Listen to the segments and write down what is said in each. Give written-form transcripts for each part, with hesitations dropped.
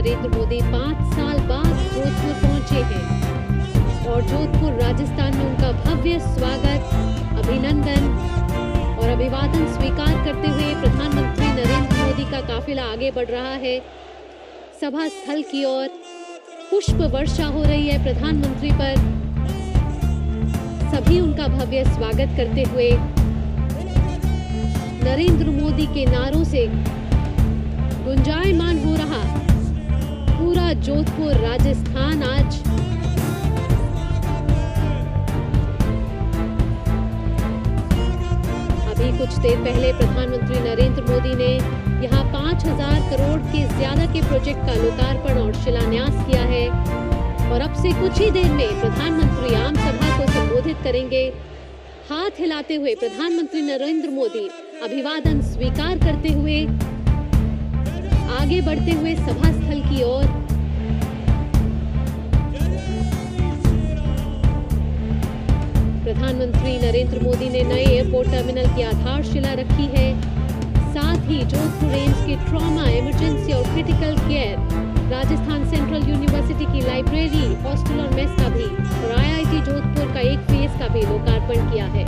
नरेंद्र मोदी 5 साल बाद जोधपुर पहुंचे हैं और जोधपुर राजस्थान में उनका भव्य स्वागत, अभिनंदन और अभिवादन स्वीकार करते हुए प्रधानमंत्री नरेंद्र मोदी का काफिला आगे बढ़ रहा है। सभा स्थल की ओर पुष्प वर्षा हो रही है प्रधानमंत्री पर। सभी उनका भव्य स्वागत करते हुए नरेंद्र मोदी के नारों से गुंजायमान हो रहा पूरा जोधपुर राजस्थान आज अभी कुछ देर पहले प्रधानमंत्री नरेंद्र मोदी ने यहां 5,000 करोड़ के ज्यादा के प्रोजेक्ट का लोकार्पण और शिलान्यास किया है और अब से कुछ ही देर में प्रधानमंत्री आम सभा को संबोधित करेंगे। हाथ हिलाते हुए प्रधानमंत्री नरेंद्र मोदी अभिवादन स्वीकार करते हुए आगे बढ़ते हुए सभा स्थल की ओर प्रधानमंत्री नरेंद्र मोदी ने नए एयरपोर्ट टर्मिनल की आधारशिला रखी है। साथ ही जोधपुर एम्स के ट्रॉमा, इमरजेंसी और critical care, Rajasthan central university की लाइब्रेरी, हॉस्टल और मेस का भी और IIT जोधपुर का एक फेज का भी लोकार्पण किया है।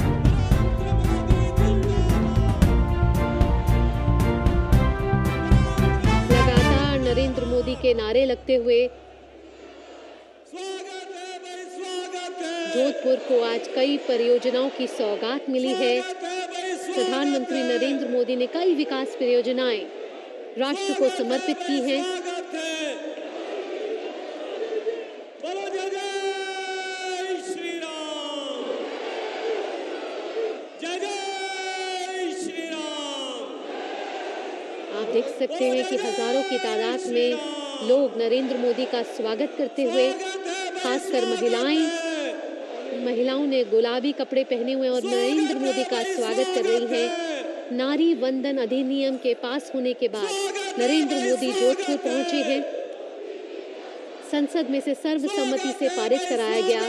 लगातार नरेंद्र मोदी के नारे लगते हुए जोधपुर को आज कई परियोजनाओं की सौगात मिली है। प्रधानमंत्री नरेंद्र मोदी ने कई विकास परियोजनाएं राष्ट्र को समर्पित की हैं। आप देख सकते हैं कि हजारों की तादाद में लोग नरेंद्र मोदी का स्वागत करते हुए, खासकर महिलाओं ने गुलाबी कपड़े पहने हुए और नरेंद्र मोदी का स्वागत कर रही है। नारी वंदन अधिनियम के पास होने के बाद नरेंद्र मोदी जोधपुर पहुंचे हैं। संसद में से सर्वसम्मति से पारित कराया गया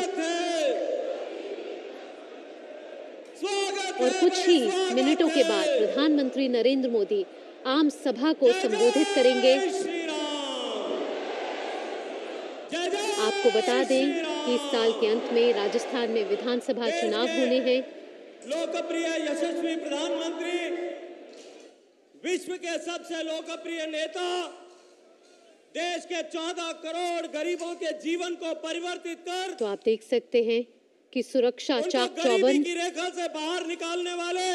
और कुछ ही मिनटों के बाद प्रधानमंत्री नरेंद्र मोदी आम सभा को संबोधित करेंगे। आपको बता दें कि इस साल के अंत में राजस्थान में विधानसभा चुनाव होने हैं। लोकप्रिय यशस्वी प्रधानमंत्री, विश्व के सबसे लोकप्रिय नेता, देश के 14 करोड़ गरीबों के जीवन को परिवर्तित कर, तो आप देख सकते हैं कि सुरक्षा चाक चौबंद, की रेखा से बाहर निकालने वाले,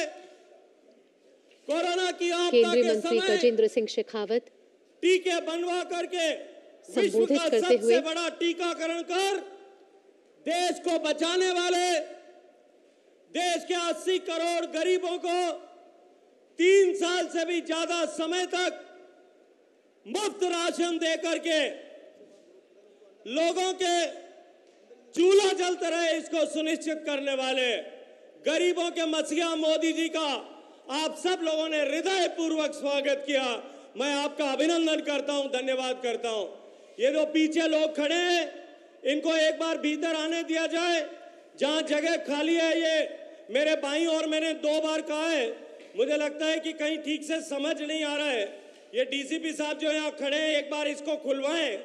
कोरोना की केंद्रीय मंत्री गजेंद्र सिंह शेखावत टीके बनवा करके संबोधित करते हुए सबसे बड़ा टीकाकरण कर देश को बचाने वाले, देश के 80 करोड़ गरीबों को 3 साल से भी ज्यादा समय तक मुफ्त राशन दे करके लोगों के चूल्हा जलते रहे इसको सुनिश्चित करने वाले गरीबों के मसीहा मोदी जी का आप सब लोगों ने हृदय पूर्वक स्वागत किया। मैं आपका अभिनंदन करता हूं, धन्यवाद करता हूं। ये जो पीछे लोग खड़े हैं इनको एक बार भीतर आने दिया जाए। जहां जगह खाली है, ये मेरे बाईं और मैंने 2 बार कहा है, मुझे लगता है कि कहीं ठीक से समझ नहीं आ रहा है। ये DCP साहब जो यहाँ खड़े हैं एक बार इसको खुलवाएं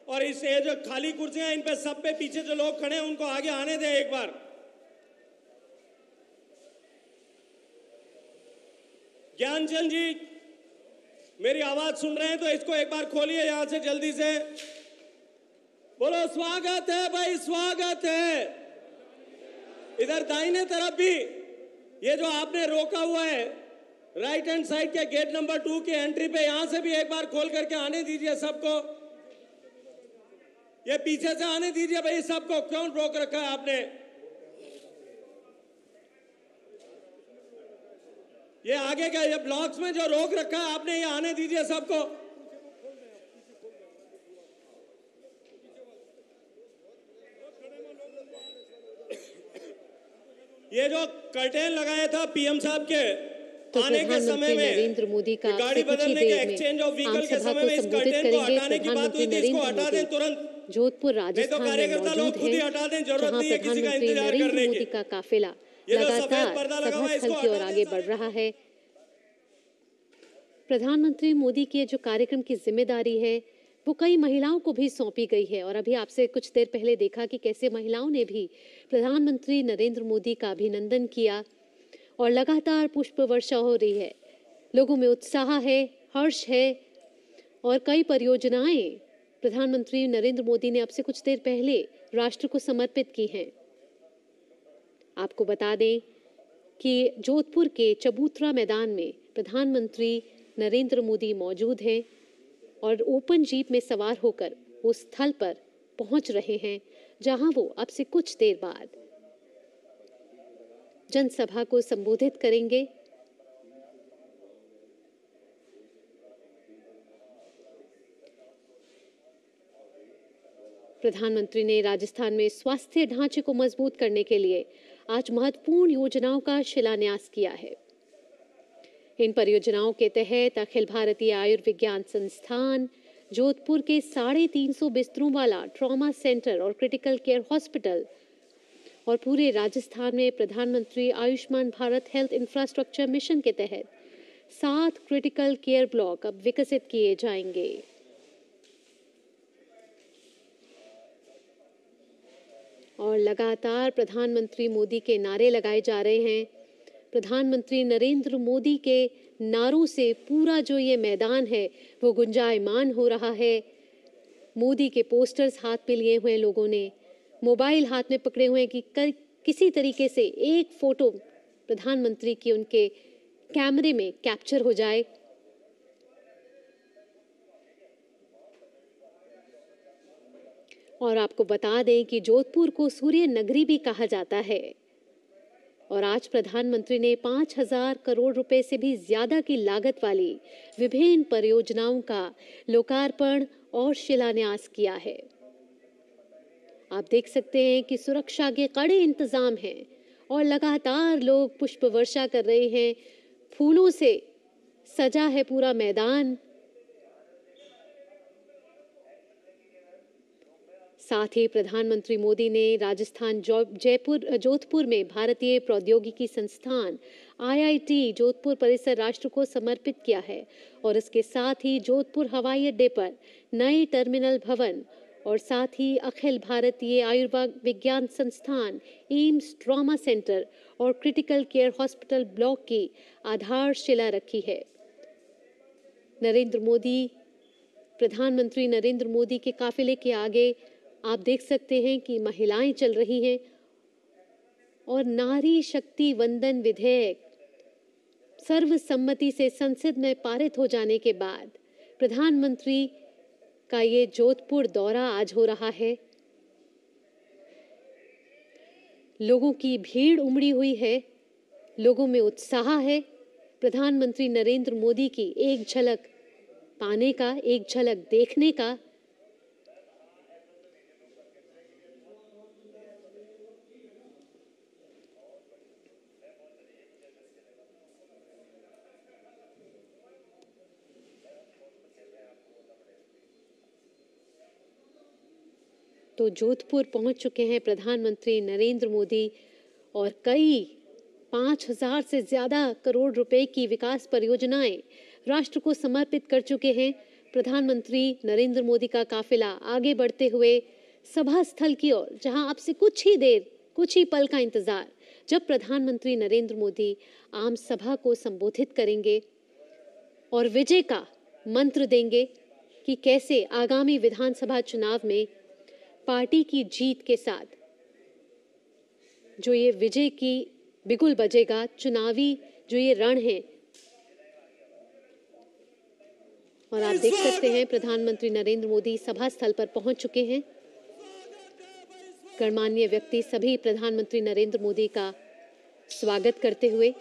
और इस ये जो खाली कुर्सियां इन पे सब पे पीछे जो लोग खड़े हैं उनको आगे आने दें एक बार। ज्ञानचंद जी मेरी आवाज सुन रहे हैं तो इसको एक बार खोलिए यहां से जल्दी से। बोलो स्वागत है भाई, स्वागत है। इधर दाहिने तरफ भी ये जो आपने रोका हुआ है राइट हैंड साइड के गेट नंबर 2 की एंट्री पे, यहां से भी एक बार खोल करके आने दीजिए सबको। ये पीछे से आने दीजिए भाई सबको, क्यों रोक रखा है आपने? ये आगे का ये ब्लॉक्स में जो रोक रखा है आपने, ये आने दीजिए सबको। ये जो कर्टेन लगाया था PM साहब के तो आने के समय में, नरेंद्र मोदी का गाड़ी बदलने के एक्सचेंज ऑफ व्हीकल के समय में इस कर्टेन को हटाने की बात हुई थी, इसको हटा दें तुरंत। जोधपुर राजस्थान में मौजूद है, जहां प्रधानमंत्री नरेंद्र मोदी का काफिला लगातार सभा स्थल की ओर आगे बढ़ रहा है। प्रधानमंत्री मोदी की जो कार्यक्रम की जिम्मेदारी है वो कई महिलाओं को भी सौंपी गई है। और अभी आपसे कुछ देर पहले देखा कि कैसे महिलाओं ने भी प्रधानमंत्री नरेंद्र मोदी का अभिनंदन किया और लगातार पुष्प वर्षा हो रही है। लोगों में उत्साह है, हर्ष है और कई परियोजनाएं प्रधानमंत्री नरेंद्र मोदी ने अब से कुछ देर पहले राष्ट्र को समर्पित की हैं। आपको बता दें कि जोधपुर के चबूतरा मैदान में प्रधानमंत्री नरेंद्र मोदी मौजूद हैं और ओपन जीप में सवार होकर उस स्थल पर पहुंच रहे हैं जहां वो अब से कुछ देर बाद जनसभा को संबोधित करेंगे। प्रधानमंत्री ने राजस्थान में स्वास्थ्य ढांचे को मजबूत करने के लिए आज महत्वपूर्ण योजनाओं का शिलान्यास किया है। इन परियोजनाओं के तहत अखिल भारतीय आयुर्विज्ञान संस्थान जोधपुर के 350 बिस्तरों वाला ट्रॉमा सेंटर और क्रिटिकल केयर हॉस्पिटल और पूरे राजस्थान में प्रधानमंत्री Ayushman Bharat health infrastructure mission के तहत 7 क्रिटिकल केयर ब्लॉक अब विकसित किए जाएंगे। और लगातार प्रधानमंत्री मोदी के नारे लगाए जा रहे हैं। प्रधानमंत्री नरेंद्र मोदी के नारों से पूरा जो ये मैदान है वो गुंजायमान हो रहा है। मोदी के पोस्टर्स हाथ पे लिए हुए लोगों ने, मोबाइल हाथ में पकड़े हुए कि किसी तरीके से एक फोटो प्रधानमंत्री की उनके कैमरे में कैप्चर हो जाए। और आपको बता दें कि जोधपुर को सूर्य नगरी भी कहा जाता है। और आज प्रधानमंत्री ने 5,000 करोड़ रुपए से भी ज्यादा की लागत वाली विभिन्न परियोजनाओं का लोकार्पण और शिलान्यास किया है। आप देख सकते हैं कि सुरक्षा के कड़े इंतजाम हैं और लगातार लोग पुष्प वर्षा कर रहे हैं। फूलों से सजा है पूरा मैदान। साथ ही प्रधानमंत्री मोदी ने राजस्थान जोधपुर में भारतीय प्रौद्योगिकी संस्थान IIT जोधपुर परिसर राष्ट्र को समर्पित किया है। और इसके साथ ही जोधपुर हवाई अड्डे पर नए टर्मिनल भवन और साथ ही अखिल भारतीय आयुर्विज्ञान संस्थान एम्स ट्रॉमा सेंटर और क्रिटिकल केयर हॉस्पिटल ब्लॉक की आधारशिला रखी है। प्रधानमंत्री नरेंद्र मोदी के काफिले के आगे आप देख सकते हैं कि महिलाएं चल रही हैं और नारी शक्ति वंदन विधेयक सर्वसम्मति से संसद में पारित हो जाने के बाद प्रधानमंत्री का ये जोधपुर दौरा आज हो रहा है। लोगों की भीड़ उमड़ी हुई है, लोगों में उत्साह है प्रधानमंत्री नरेंद्र मोदी की एक झलक पाने का, एक झलक देखने का। तो जोधपुर पहुंच चुके हैं प्रधानमंत्री नरेंद्र मोदी और कई 5,000 से ज्यादा करोड़ रुपए की विकास परियोजनाएं राष्ट्र को समर्पित कर चुके हैं। प्रधानमंत्री नरेंद्र मोदी का काफिला आगे बढ़ते हुए सभा स्थल की ओर, जहां आपसे कुछ ही पल का इंतजार, जब प्रधानमंत्री नरेंद्र मोदी आम सभा को संबोधित करेंगे और विजय का मंत्र देंगे कि कैसे आगामी विधानसभा चुनाव में पार्टी की जीत के साथ जो ये विजय की बिगुल बजेगा, चुनावी जो ये रण है। और आप देख सकते हैं प्रधानमंत्री नरेंद्र मोदी सभा स्थल पर पहुंच चुके हैं। गणमान्य व्यक्ति सभी प्रधानमंत्री नरेंद्र मोदी का स्वागत करते हुए।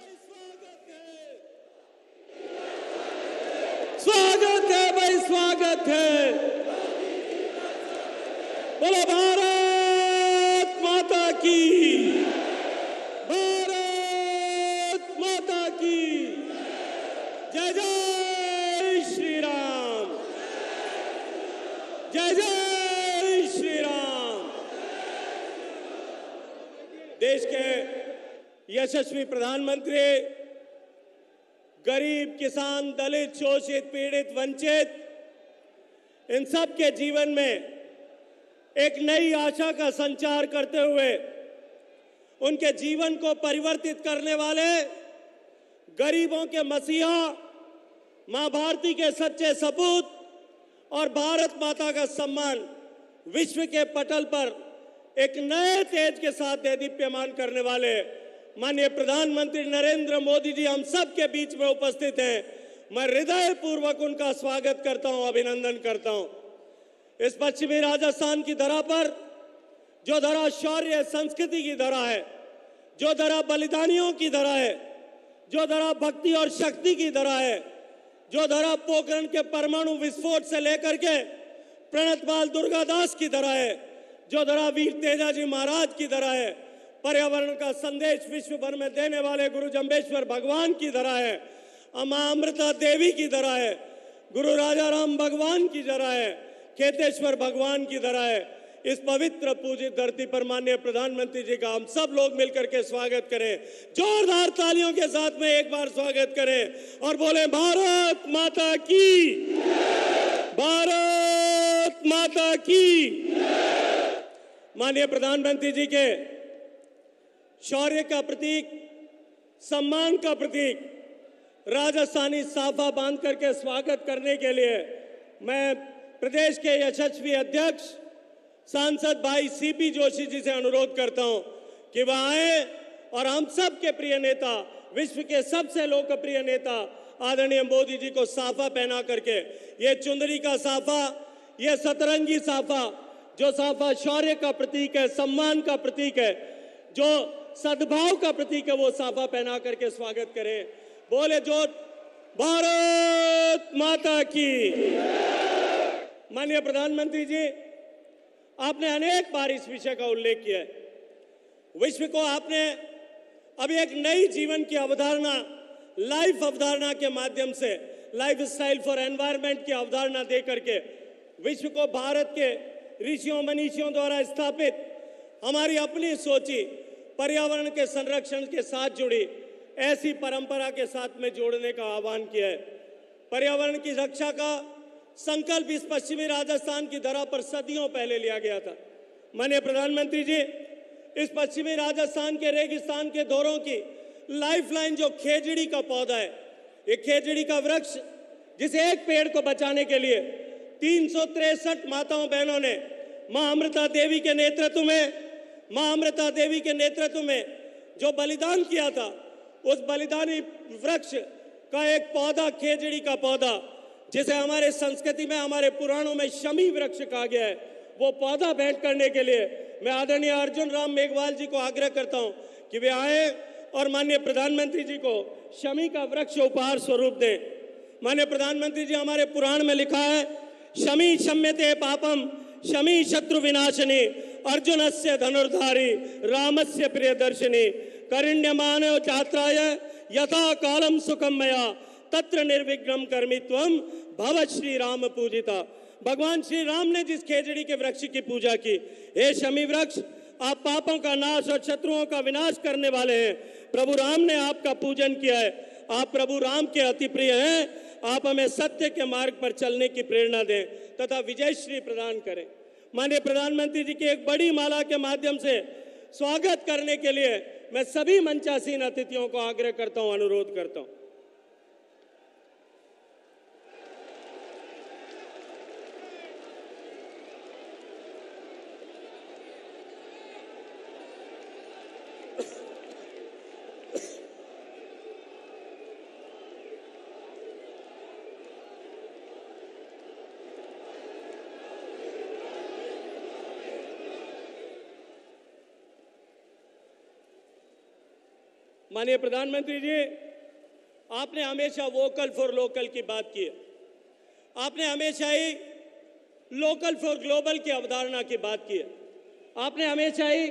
स्वागत है भाई, स्वागत है। बोलो भारत माता की, भारत माता की जय। जय श्री राम, जय जय श्री राम। देश के यशस्वी प्रधानमंत्री गरीब, किसान, दलित, शोषित, पीड़ित, वंचित इन सब के जीवन में एक नई आशा का संचार करते हुए उनके जीवन को परिवर्तित करने वाले गरीबों के मसीहा, मां भारती के सच्चे सपूत और भारत माता का सम्मान विश्व के पटल पर एक नए तेज के साथ देदीप्यमान करने वाले माननीय प्रधानमंत्री नरेंद्र मोदी जी हम सब के बीच में उपस्थित हैं। मैं हृदय पूर्वक उनका स्वागत करता हूं, अभिनंदन करता हूं। इस पश्चिमी राजस्थान की धरा पर, जो धरा शौर्य संस्कृति की धरा है, जो धरा बलिदानियों की धरा है, जो धरा भक्ति और शक्ति की धरा है, जो धरा पोखरण के परमाणु विस्फोट से लेकर के प्रणतपाल दुर्गादास की धरा है, जो धरा वीर तेजाजी महाराज की धरा है, पर्यावरण का संदेश विश्व भर में देने वाले गुरु जम्बेश्वर भगवान की धरा है, मां अमृता देवी की धरा है, गुरु राजा राम भगवान की धरा है, खेतेश्वर भगवान की धरा है। इस पवित्र पूजित धरती पर माननीय प्रधानमंत्री जी का हम सब लोग मिलकर के स्वागत करें, जोरदार तालियों के साथ में एक बार स्वागत करें और बोले भारत माता की, भारत माता की। माननीय प्रधानमंत्री जी के शौर्य का प्रतीक, सम्मान का प्रतीक राजस्थानी साफा बांध करके स्वागत करने के लिए मैं प्रदेश के यशस्वी अध्यक्ष सांसद भाई सीपी जोशी जी से अनुरोध करता हूं कि वह आए और हम सब के प्रिय नेता, विश्व के सबसे लोकप्रिय नेता आदरणीय मोदी जी को साफा पहना करके, ये चुंदरी का साफा, ये सतरंगी साफा, जो साफा शौर्य का प्रतीक है, सम्मान का प्रतीक है, जो सद्भाव का प्रतीक है, वो साफा पहना करके स्वागत करें। बोले जो भारत माता की। माननीय प्रधानमंत्री जी, आपने अनेक बार इस विषय का उल्लेख किया है। विश्व को आपने अभी एक नई जीवन की अवधारणा, लाइफ अवधारणा के माध्यम से, लाइफ स्टाइल फॉर एनवायरनमेंट की अवधारणा दे करके विश्व को भारत के ऋषियों मनीषियों द्वारा स्थापित हमारी अपनी सोची पर्यावरण के संरक्षण के साथ जुड़ी ऐसी परंपरा के साथ में जोड़ने का आह्वान किया है। पर्यावरण की रक्षा का संकल्प इस पश्चिमी राजस्थान की धरा पर सदियों पहले लिया गया था। माननीय प्रधानमंत्री जी, इस पश्चिमी राजस्थान के रेगिस्तान के दौरों की लाइफलाइन जो खेजड़ी का पौधा है, ये खेजड़ी का वृक्ष, जिसे एक पेड़ को बचाने के लिए 363 माताओं बहनों ने मां अमृता देवी के नेतृत्व में जो बलिदान किया था, उस बलिदानी वृक्ष का एक पौधा, खेजड़ी का पौधा, जिसे हमारे संस्कृति में, हमारे पुराणों में शमी वृक्ष कहा गया है, वो पौधा भेंट करने के लिए मैं आदरणीय अर्जुन राम मेघवाल जी को आग्रह करता हूं कि वे आए और माननीय प्रधानमंत्री जी को शमी का वृक्ष उपहार स्वरूप दें। माननीय प्रधानमंत्री जी, हमारे पुराण में लिखा है, शमी शम्यते पापम शमी शत्रु विनाशिनी अर्जुनस्य धनुर्धारी रामस्य प्रियदर्शिनी करिण्यमान छात्राय यथा कालम सुखम मया तत्र निर्विघ्नं कर्मि त्वं भव श्री राम पूजिता। भगवान श्री राम ने जिस खेजड़ी के वृक्ष की पूजा की, हे शमी वृक्ष, आप पापों का नाश और शत्रुओं का विनाश करने वाले हैं। प्रभु राम ने आपका पूजन किया है, आप प्रभु राम के अति प्रिय हैं। आप हमें सत्य के मार्ग पर चलने की प्रेरणा दें तथा विजय श्री प्रदान करें। माननीय प्रधानमंत्री जी की एक बड़ी माला के माध्यम से स्वागत करने के लिए मैं सभी मंचासीन अतिथियों को आग्रह करता हूं, अनुरोध करता हूं। माननीय प्रधानमंत्री जी, आपने हमेशा वोकल फॉर लोकल की बात की है। आपने हमेशा ही लोकल फॉर ग्लोबल की अवधारणा की बात की है। आपने हमेशा ही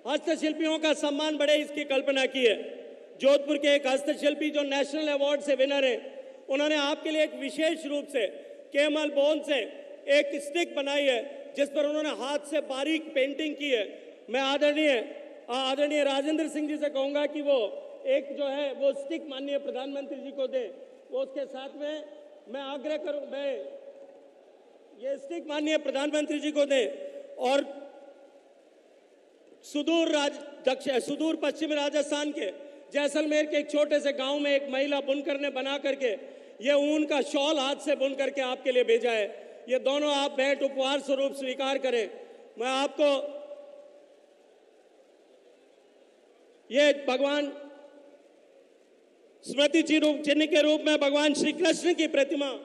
हस्तशिल्पियों का सम्मान बढ़े इसकी कल्पना की है। जोधपुर के एक हस्तशिल्पी जो नेशनल अवार्ड से विनर है, उन्होंने आपके लिए एक विशेष रूप से कैमल बोन से एक स्टिक बनाई है, जिस पर उन्होंने हाथ से बारीक पेंटिंग की है। मैं आदरणीय राजेंद्र सिंह जी से कहूंगा कि वो एक जो है वो स्टिक माननीय प्रधानमंत्री जी को दे। वो उसके साथ में मैं आग्रह करूं, मैं ये स्टिक माननीय प्रधानमंत्री जी को दें और सुदूर पश्चिमी राजस्थान के जैसलमेर के एक छोटे से गांव में एक महिला बुनकर ने बना करके ये ऊन का शॉल हाथ से बुन करके आपके लिए भेजा है। ये दोनों आप भेंट उपहार स्वरूप स्वीकार करें। मैं आपको ये भगवान स्मृति चिन्ह के रूप में भगवान श्री कृष्ण की प्रतिमा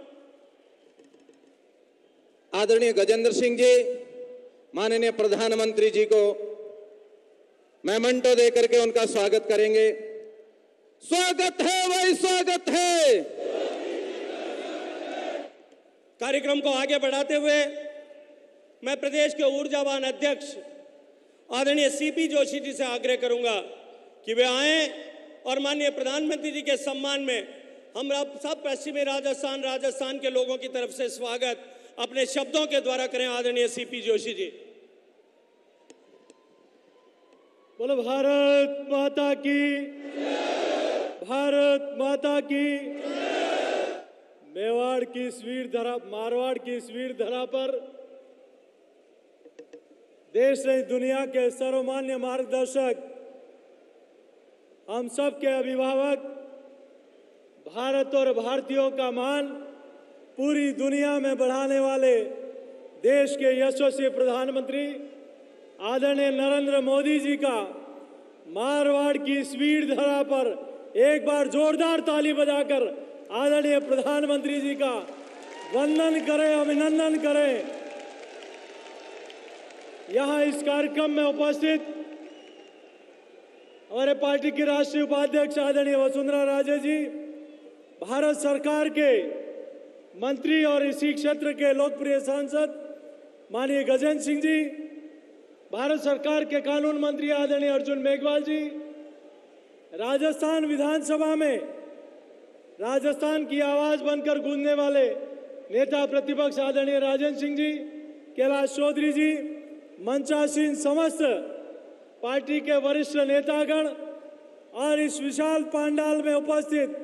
आदरणीय गजेंद्र सिंह जी, माननीय प्रधानमंत्री जी को मेमेंटो देकर के उनका स्वागत करेंगे। स्वागत है भाई, स्वागत है। कार्यक्रम को आगे बढ़ाते हुए मैं प्रदेश के ऊर्जावान अध्यक्ष आदरणीय सीपी जोशी जी से आग्रह करूंगा कि वे आएं और माननीय प्रधानमंत्री जी के सम्मान में हम सब पश्चिमी राजस्थान के लोगों की तरफ से स्वागत अपने शब्दों के द्वारा करें। आदरणीय सीपी जोशी जी। बोलो भारत माता की, भारत माता की। मेवाड़ की इस वीर धरा, मारवाड़ की इस वीर धरा पर देश ने दुनिया के सर्वमान्य मार्गदर्शक, हम सब के अभिभावक, भारत और भारतीयों का मान पूरी दुनिया में बढ़ाने वाले देश के यशस्वी प्रधानमंत्री आदरणीय नरेंद्र मोदी जी का मारवाड़ की इस वीर धरा पर एक बार जोरदार ताली बजाकर आदरणीय प्रधानमंत्री जी का वंदन करें, अभिनंदन करें। यहाँ इस कार्यक्रम में उपस्थित हमारे पार्टी की राष्ट्रीय उपाध्यक्ष आदरणीय वसुंधरा राजे जी, भारत सरकार के मंत्री और इसी क्षेत्र के लोकप्रिय सांसद माननीय गजेंद्र सिंह जी, भारत सरकार के कानून मंत्री आदरणीय अर्जुन मेघवाल जी, राजस्थान विधानसभा में राजस्थान की आवाज बनकर गूंजने वाले नेता प्रतिपक्ष आदरणीय राजेंद्र सिंह जी, कैलाश चौधरी जी, मंचासीन समस्त पार्टी के वरिष्ठ नेतागण और इस विशाल पंडाल में उपस्थित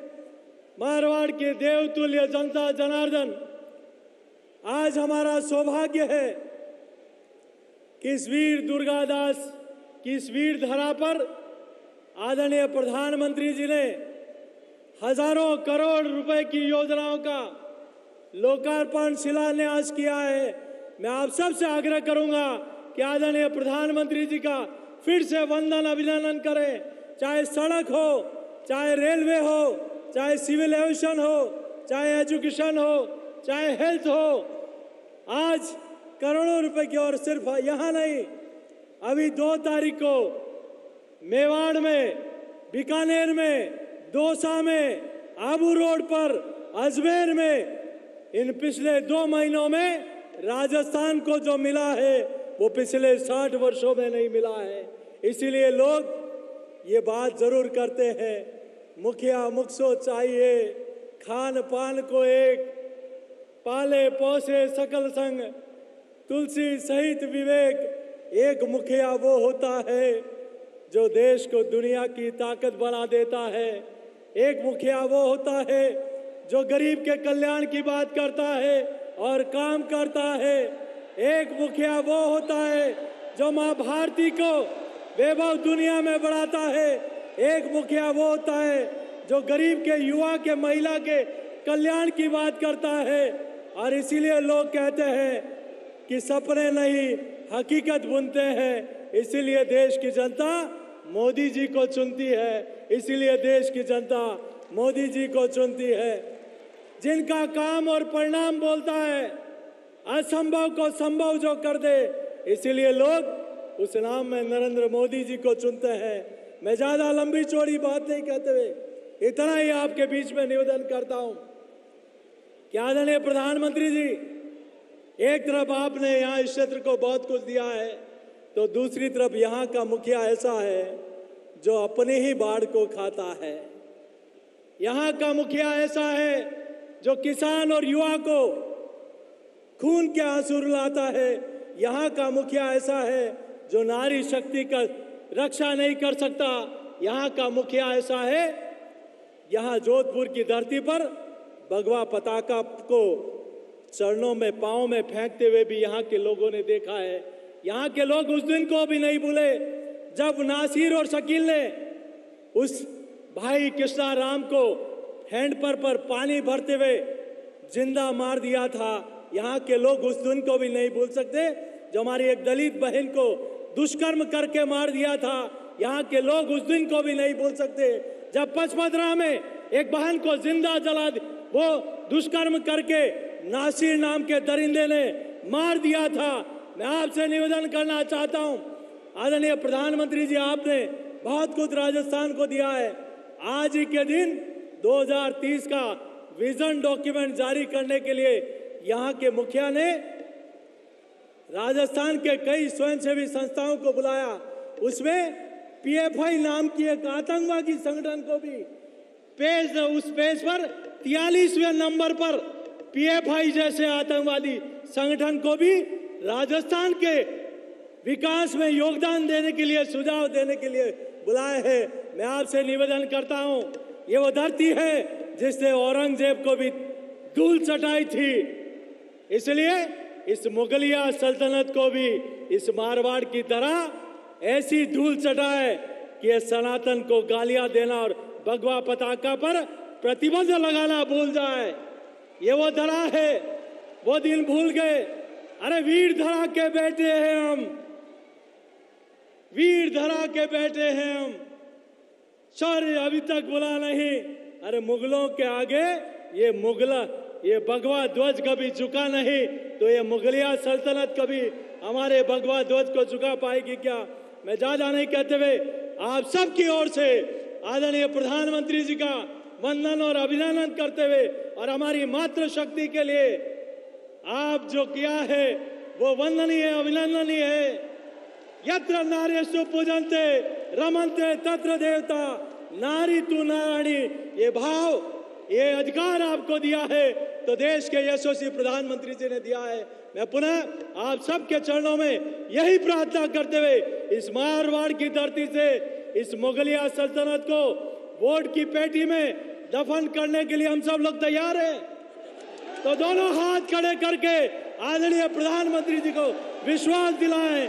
मारवाड़ के देवतुल्य जनता जनार्दन, आज हमारा सौभाग्य है कि इस वीर दुर्गादास की इस वीर धरा पर आदरणीय प्रधानमंत्री जी ने हजारों करोड़ रुपए की योजनाओं का लोकार्पण शिलान्यास किया है। मैं आप सब से आग्रह करूंगा कि आदरणीय प्रधानमंत्री जी का फिर से वंदन अभिनंदन करें। चाहे सड़क हो, चाहे रेलवे हो, चाहे सिविल एविएशन हो, चाहे एजुकेशन हो, चाहे हेल्थ हो, आज करोड़ों रुपए की। और सिर्फ यहाँ नहीं, अभी 2 तारीख को मेवाड़ में, बीकानेर में, दौसा में, आबू रोड पर, अजमेर में, इन पिछले 2 महीनों में राजस्थान को जो मिला है वो पिछले 60 वर्षों में नहीं मिला है। इसीलिए लोग ये बात जरूर करते हैं, मुखिया मुखसो चाहिए, खान पान को एक, पाले पोसे सकल संग, तुलसी सहित विवेक। एक मुखिया वो होता है जो देश को दुनिया की ताकत बना देता है। एक मुखिया वो होता है जो गरीब के कल्याण की बात करता है और काम करता है। एक मुखिया वो होता है जो माँ भारती को वैभव दुनिया में बढ़ाता है। एक मुखिया वो होता है जो गरीब के, युवा के, महिला के कल्याण की बात करता है। और इसीलिए लोग कहते हैं कि सपने नहीं हकीकत बुनते हैं। इसीलिए देश की जनता मोदी जी को चुनती है। इसीलिए देश की जनता मोदी जी को चुनती है, जिनका काम और परिणाम बोलता है, असंभव को संभव जो कर दे। इसीलिए लोग उस नाम में नरेंद्र मोदी जी को चुनते हैं। मैं ज्यादा लंबी चौड़ी बात नहीं कहते हुए इतना ही आपके बीच में निवेदन करता हूं कि आदरणीय प्रधानमंत्री जी, एक तरफ आपने यहाँ इस क्षेत्र को बहुत कुछ दिया है, तो दूसरी तरफ यहाँ का मुखिया ऐसा है जो अपनी ही बाढ़ को खाता है। यहाँ का मुखिया ऐसा है जो किसान और युवा को खून के आंसू रुलाता है। यहाँ का मुखिया ऐसा है जो नारी शक्ति का रक्षा नहीं कर सकता। यहाँ का मुखिया ऐसा है, यहाँ जोधपुर की धरती पर भगवा पताका को चरणों में, पांव में फेंकते हुए भी यहाँ के लोगों ने देखा है। यहाँ के लोग उस दिन को भी नहीं भूले जब नासिर और शकील ने उस भाई कृष्णा राम को हैंडपंप पर पानी भरते हुए जिंदा मार दिया था। यहाँ के लोग उस दिन को भी नहीं भूल सकते जो हमारी एक दलित बहन को दुष्कर्म करके मार दिया था। यहाँ के लोग उस दिन को भी नहीं भूल सकते जब पचपदरा में एक बहन को जिंदा जला वो दुष्कर्म करके नासिर नाम के दरिंदे ने मार दिया था। मैं आपसे निवेदन करना चाहता हूं, आदरणीय प्रधानमंत्री जी, आपने बहुत कुछ राजस्थान को दिया है। आज ही के दिन 2030 का विजन डॉक्यूमेंट जारी करने के लिए यहाँ के मुखिया ने राजस्थान के कई स्वयंसेवी संस्थाओं को बुलाया। उसमें पीएफआई नाम की एक आतंकवादी संगठन को भी उस पेज पर 43वें नंबर पर पीएफआई जैसे आतंकवादी संगठन को भी राजस्थान के विकास में योगदान देने के लिए, सुझाव देने के लिए बुलाए हैं। मैं आपसे निवेदन करता हूं, ये वो धरती है जिसने औरंगजेब को भी धूल चटाई थी, इसलिए इस मुगलिया सल्तनत को भी इस मारवाड़ की तरह ऐसी धूल चटाए कि ये सनातन को गालियां देना और भगवा पताका पर प्रतिबंध लगाना भूल जाए। ये वो धरा है, वो दिन भूल गए। अरे वीर धरा के बेटे हैं हम, वीर धरा के बेटे हैं हम, शौर्य अभी तक भुला नहीं। अरे मुगलों के आगे ये भगवा ध्वज कभी झुका नहीं, तो ये मुगलिया सल्तनत कभी हमारे भगवा ध्वज को झुका पाएगी क्या? मैं ज्यादा नहीं कहते हुए आप सबकी ओर से आदरणीय प्रधानमंत्री जी का वंदन और अभिनंदन करते हुए और हमारी मातृशक्ति के लिए आप जो किया है वो वंदनीय अभिनंदनीय है। यत्र नार्यस्तु पूजन्ते रमन्ते तत्र देवता नारी तू नारायणी, ये भाव, ये अधिकार आपको दिया है तो देश के यशस्वी प्रधानमंत्री जी ने दिया है। मैं पुनः आप सबके चरणों में यही प्रार्थना करते हुए इस मारवाड़ की धरती से इस मुगलिया सल्तनत को वोट की पेटी में दफन करने के लिए हम सब लोग तैयार हैं। तो दोनों हाथ खड़े करके आदरणीय प्रधानमंत्री जी को विश्वास दिलाएं।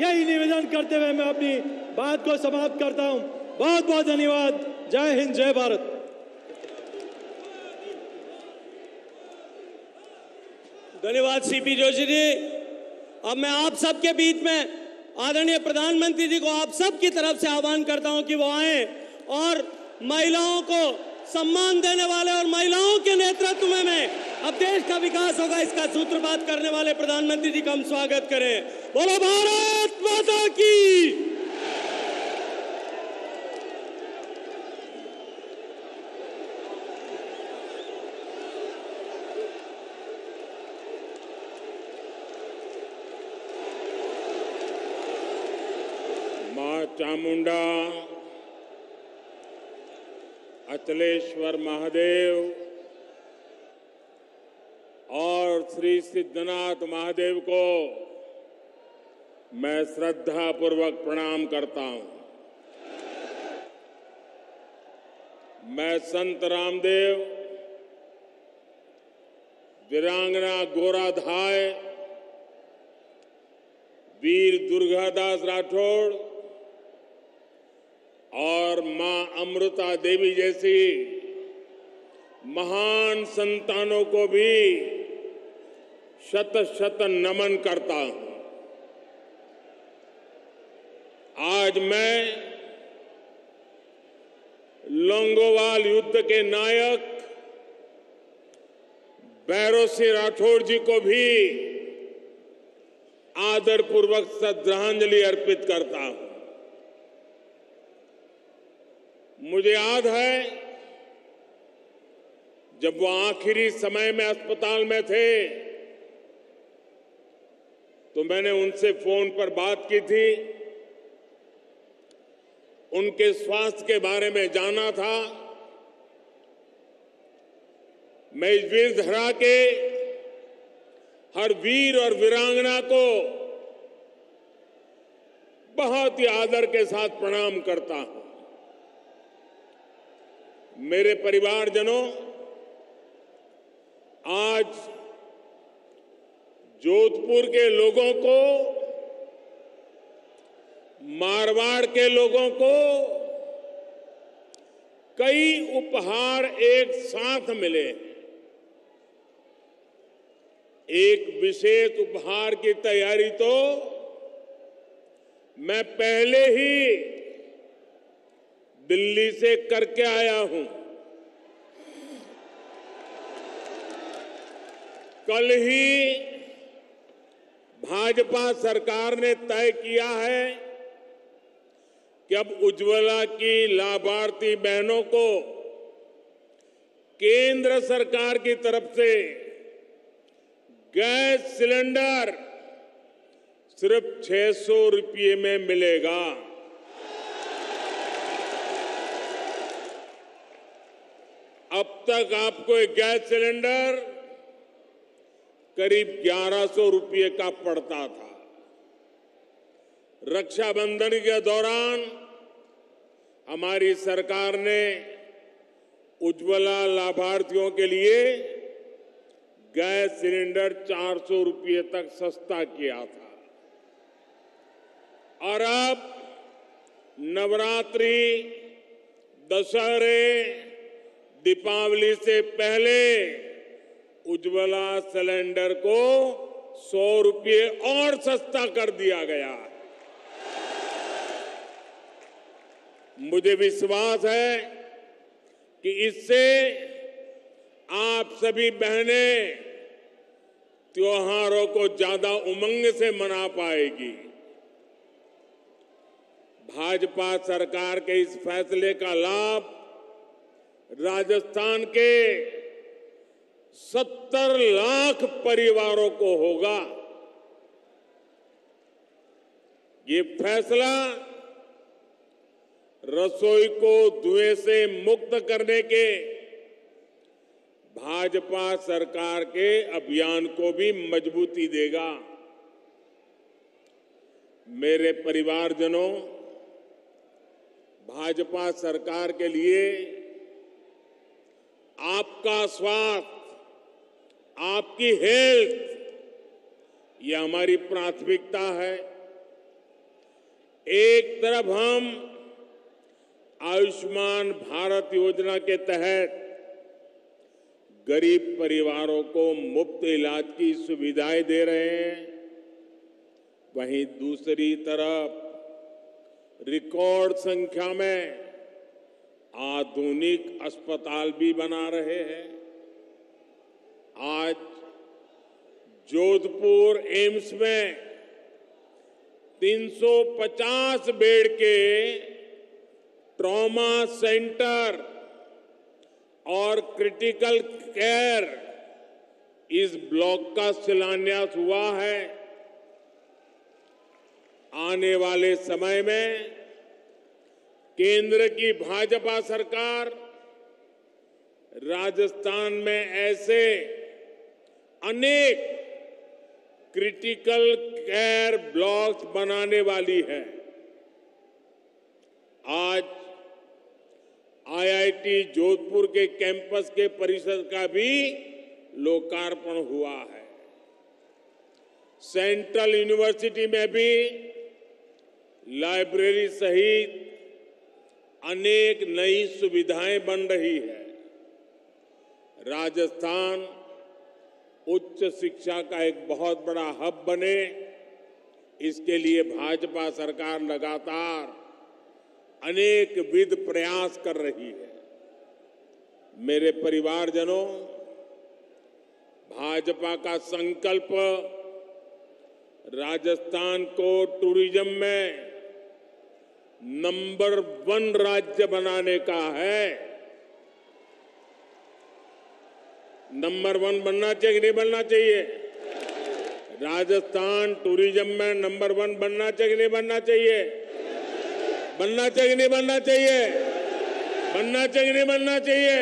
यही निवेदन करते हुए मैं अपनी बात को समाप्त करता हूं। बहुत बहुत धन्यवाद। जय हिंद, जय भारत। धन्यवाद सीपी जोशी जी। अब मैं आप सबके बीच में आदरणीय प्रधानमंत्री जी को आप सब की तरफ से आह्वान करता हूं कि वो आए और महिलाओं को सम्मान देने वाले और महिलाओं के नेतृत्व में अब देश का विकास होगा, इसका सूत्रपात करने वाले प्रधानमंत्री जी का हम स्वागत करें। बोलो भारत माता की। मां चामुंडा, अचलेश्वर महादेव और श्री सिद्धनाथ महादेव को मैं श्रद्धा पूर्वक प्रणाम करता हूं। मैं संत रामदेव, वीरांगना गोराधाय, वीर दुर्गादास राठौड़ और मां अमृता देवी जैसी महान संतानों को भी शत शत नमन करता हूं। आज मैं लोंगोवाल युद्ध के नायक भैरव सिंह राठौड़ जी को भी आदरपूर्वक श्रद्धांजलि अर्पित करता हूं। मुझे याद है जब वो आखिरी समय में अस्पताल में थे तो मैंने उनसे फोन पर बात की थी, उनके स्वास्थ्य के बारे में जाना था। मैं इस वीर धरा के हर वीर और वीरांगना को बहुत ही आदर के साथ प्रणाम करता हूं। मेरे परिवारजनों, आज जोधपुर के लोगों को, मारवाड़ के लोगों को कई उपहार एक साथ मिले। एक विशेष उपहार की तैयारी तो मैं पहले ही दिल्ली से करके आया हूं। कल ही भाजपा सरकार ने तय किया है कि अब उज्ज्वला की लाभार्थी बहनों को केंद्र सरकार की तरफ से गैस सिलेंडर सिर्फ 600 रुपये में मिलेगा। अब तक आपको एक गैस सिलेंडर करीब 1100 रुपये का पड़ता था। रक्षाबंधन के दौरान हमारी सरकार ने उज्ज्वला लाभार्थियों के लिए गैस सिलेंडर 400 रुपये तक सस्ता किया था। और अब नवरात्रि, दशहरे, दीपावली से पहले उज्ज्वला सिलेंडर को 100 रुपये और सस्ता कर दिया गया है। मुझे विश्वास है कि इससे आप सभी बहनें त्योहारों को ज्यादा उमंग से मना पाएगी। भाजपा सरकार के इस फैसले का लाभ राजस्थान के 70 लाख परिवारों को होगा। ये फैसला रसोई को धुएं से मुक्त करने के भाजपा सरकार के अभियान को भी मजबूती देगा। मेरे परिवारजनों, भाजपा सरकार के लिए आपका स्वास्थ्य, आपकी हेल्थ, ये हमारी प्राथमिकता है। एक तरफ हम आयुष्मान भारत योजना के तहत गरीब परिवारों को मुफ्त इलाज की सुविधाएं दे रहे हैं, वहीं दूसरी तरफ रिकॉर्ड संख्या में आधुनिक अस्पताल भी बना रहे हैं। आज जोधपुर एम्स में 350 बेड के ट्रॉमा सेंटर और क्रिटिकल केयर इस ब्लॉक का शिलान्यास हुआ है। आने वाले समय में केंद्र की भाजपा सरकार राजस्थान में ऐसे अनेक क्रिटिकल केयर ब्लॉक्स बनाने वाली है। आज आईआईटी जोधपुर के कैंपस के परिसर का भी लोकार्पण हुआ है। सेंट्रल यूनिवर्सिटी में भी लाइब्रेरी सहित अनेक नई सुविधाएं बन रही है। राजस्थान उच्च शिक्षा का एक बहुत बड़ा हब बने, इसके लिए भाजपा सरकार लगातार अनेक विध प्रयास कर रही है। मेरे परिवारजनों, भाजपा का संकल्प राजस्थान को टूरिज्म में नंबर 1 राज्य बनाने का है। नंबर 1 बनना चाहिए कि नहीं बनना चाहिए? राजस्थान टूरिज्म में नंबर 1 बनना चाहिए कि नहीं बनना चाहिए? बनना चाहिए कि नहीं बनना चाहिए? बनना चाहिए कि नहीं बनना चाहिए?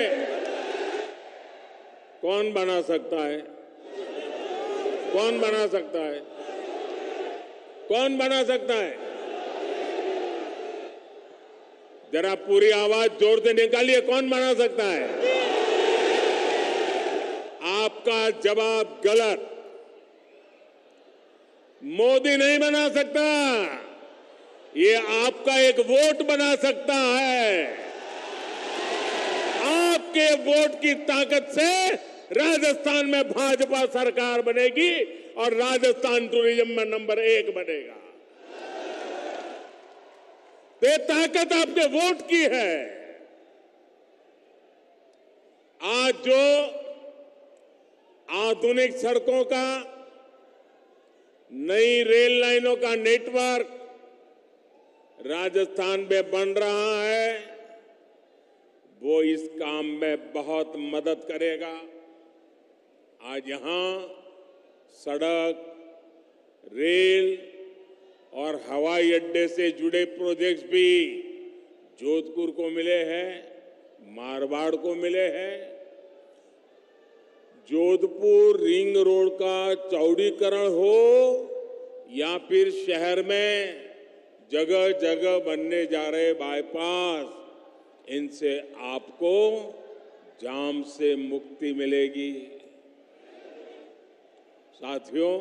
कौन बना सकता है? कौन बना सकता है? कौन बना सकता है? जरा पूरी आवाज जोर से निकालिए, कौन बना सकता है? आपका जवाब गलत। मोदी नहीं बना सकता, ये आपका एक वोट बना सकता है। आपके वोट की ताकत से राजस्थान में भाजपा सरकार बनेगी और राजस्थान टूरिज्म में नंबर 1 बनेगा। तो ये ताकत आपके वोट की है। आज जो आधुनिक सड़कों का, नई रेल लाइनों का नेटवर्क राजस्थान में बन रहा है, वो इस काम में बहुत मदद करेगा। आज यहां सड़क, रेल और हवाई अड्डे से जुड़े प्रोजेक्ट्स भी जोधपुर को मिले हैं, मारवाड़ को मिले हैं। जोधपुर रिंग रोड का चौड़ीकरण हो या फिर शहर में जगह जगह बनने जा रहे बाईपास, इनसे आपको जाम से मुक्ति मिलेगी। साथियों,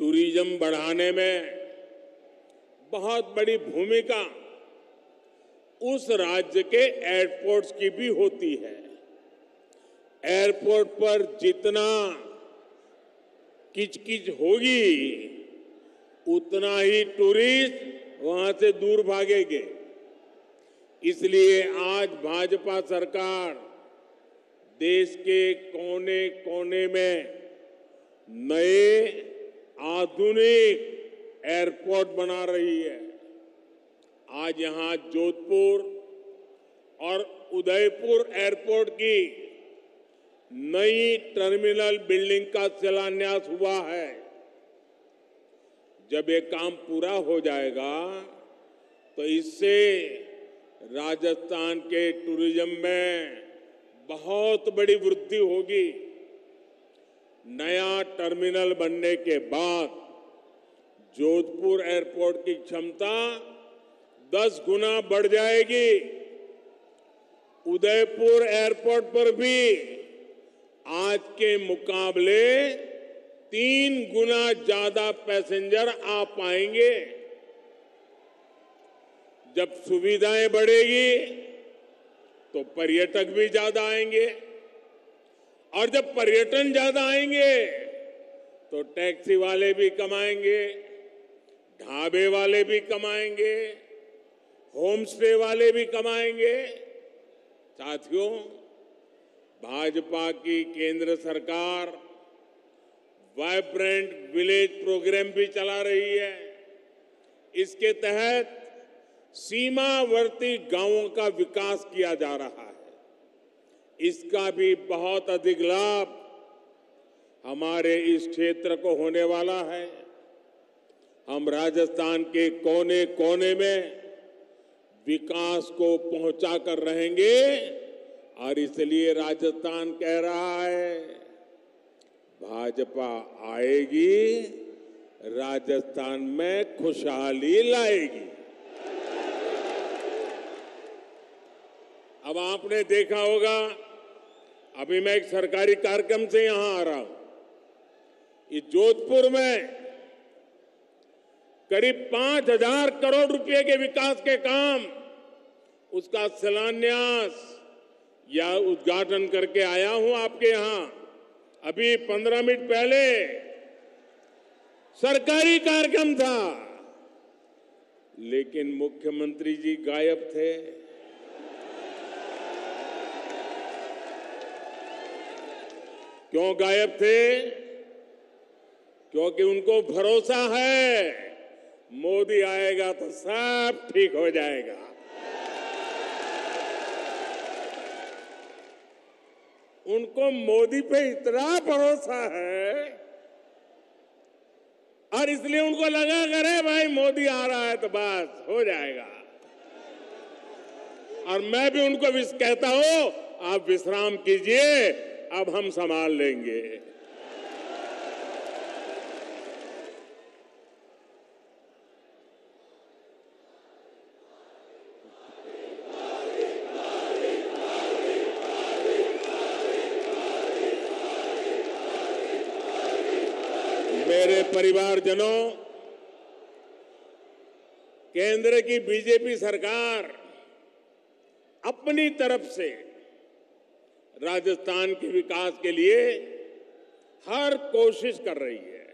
टूरिज्म बढ़ाने में बहुत बड़ी भूमिका उस राज्य के एयरपोर्ट्स की भी होती है। एयरपोर्ट पर जितना किचकिच होगी, उतना ही टूरिस्ट वहां से दूर भागेंगे। इसलिए आज भाजपा सरकार देश के कोने कोने में नए आधुनिक एयरपोर्ट बना रही है। आज यहां जोधपुर और उदयपुर एयरपोर्ट की नई टर्मिनल बिल्डिंग का शिलान्यास हुआ है। जब ये काम पूरा हो जाएगा तो इससे राजस्थान के टूरिज्म में बहुत बड़ी वृद्धि होगी। नया टर्मिनल बनने के बाद जोधपुर एयरपोर्ट की क्षमता 10 गुना बढ़ जाएगी। उदयपुर एयरपोर्ट पर भी आज के मुकाबले 3 गुना ज्यादा पैसेंजर आ पाएंगे। जब सुविधाएं बढ़ेगी तो पर्यटक भी ज्यादा आएंगे, और जब पर्यटन ज्यादा आएंगे तो टैक्सी वाले भी कमाएंगे, ढाबे वाले भी कमाएंगे, होम स्टे वाले भी कमाएंगे। साथियों, भाजपा की केंद्र सरकार वाइब्रेंट विलेज प्रोग्राम भी चला रही है। इसके तहत सीमावर्ती गांवों का विकास किया जा रहा है। इसका भी बहुत अधिक लाभ हमारे इस क्षेत्र को होने वाला है। हम राजस्थान के कोने कोने में विकास को पहुंचा कर रहेंगे, और इसलिए राजस्थान कह रहा है, भाजपा आएगी, राजस्थान में खुशहाली लाएगी। अब आपने देखा होगा, अभी मैं एक सरकारी कार्यक्रम से यहां आ रहा हूं। ये जोधपुर में करीब 5,000 करोड़ रुपए के विकास के काम, उसका शिलान्यास या उद्घाटन करके आया हूं आपके यहां। अभी 15 मिनट पहले सरकारी कार्यक्रम था, लेकिन मुख्यमंत्री जी गायब थे। क्यों गायब थे? क्योंकि उनको भरोसा है मोदी आएगा तो सब ठीक हो जाएगा। उनको मोदी पे इतना भरोसा है, और इसलिए उनको लगा करे भाई मोदी आ रहा है तो बस हो जाएगा। और मैं भी उनको कहता हूं, आप विश्राम कीजिए, अब हम संभाल लेंगे। मेरे परिवारजनों, केंद्र की बीजेपी सरकार अपनी तरफ से राजस्थान के विकास के लिए हर कोशिश कर रही है,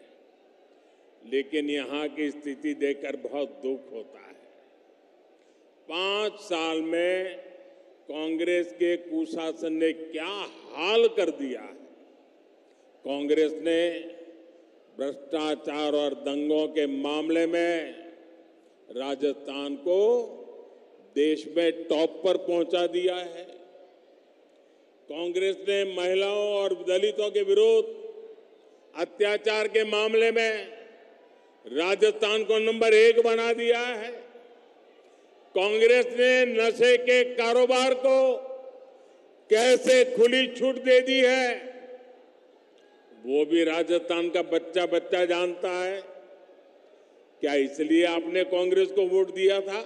लेकिन यहां की स्थिति देखकर बहुत दुख होता है। 5 साल में कांग्रेस के कुशासन ने क्या हाल कर दिया है। कांग्रेस ने भ्रष्टाचार और दंगों के मामले में राजस्थान को देश में टॉप पर पहुंचा दिया है। कांग्रेस ने महिलाओं और दलितों के विरुद्ध अत्याचार के मामले में राजस्थान को नंबर 1 बना दिया है। कांग्रेस ने नशे के कारोबार को कैसे खुली छूट दे दी है, वो भी राजस्थान का बच्चा बच्चा जानता है। क्या इसलिए आपने कांग्रेस को वोट दिया था?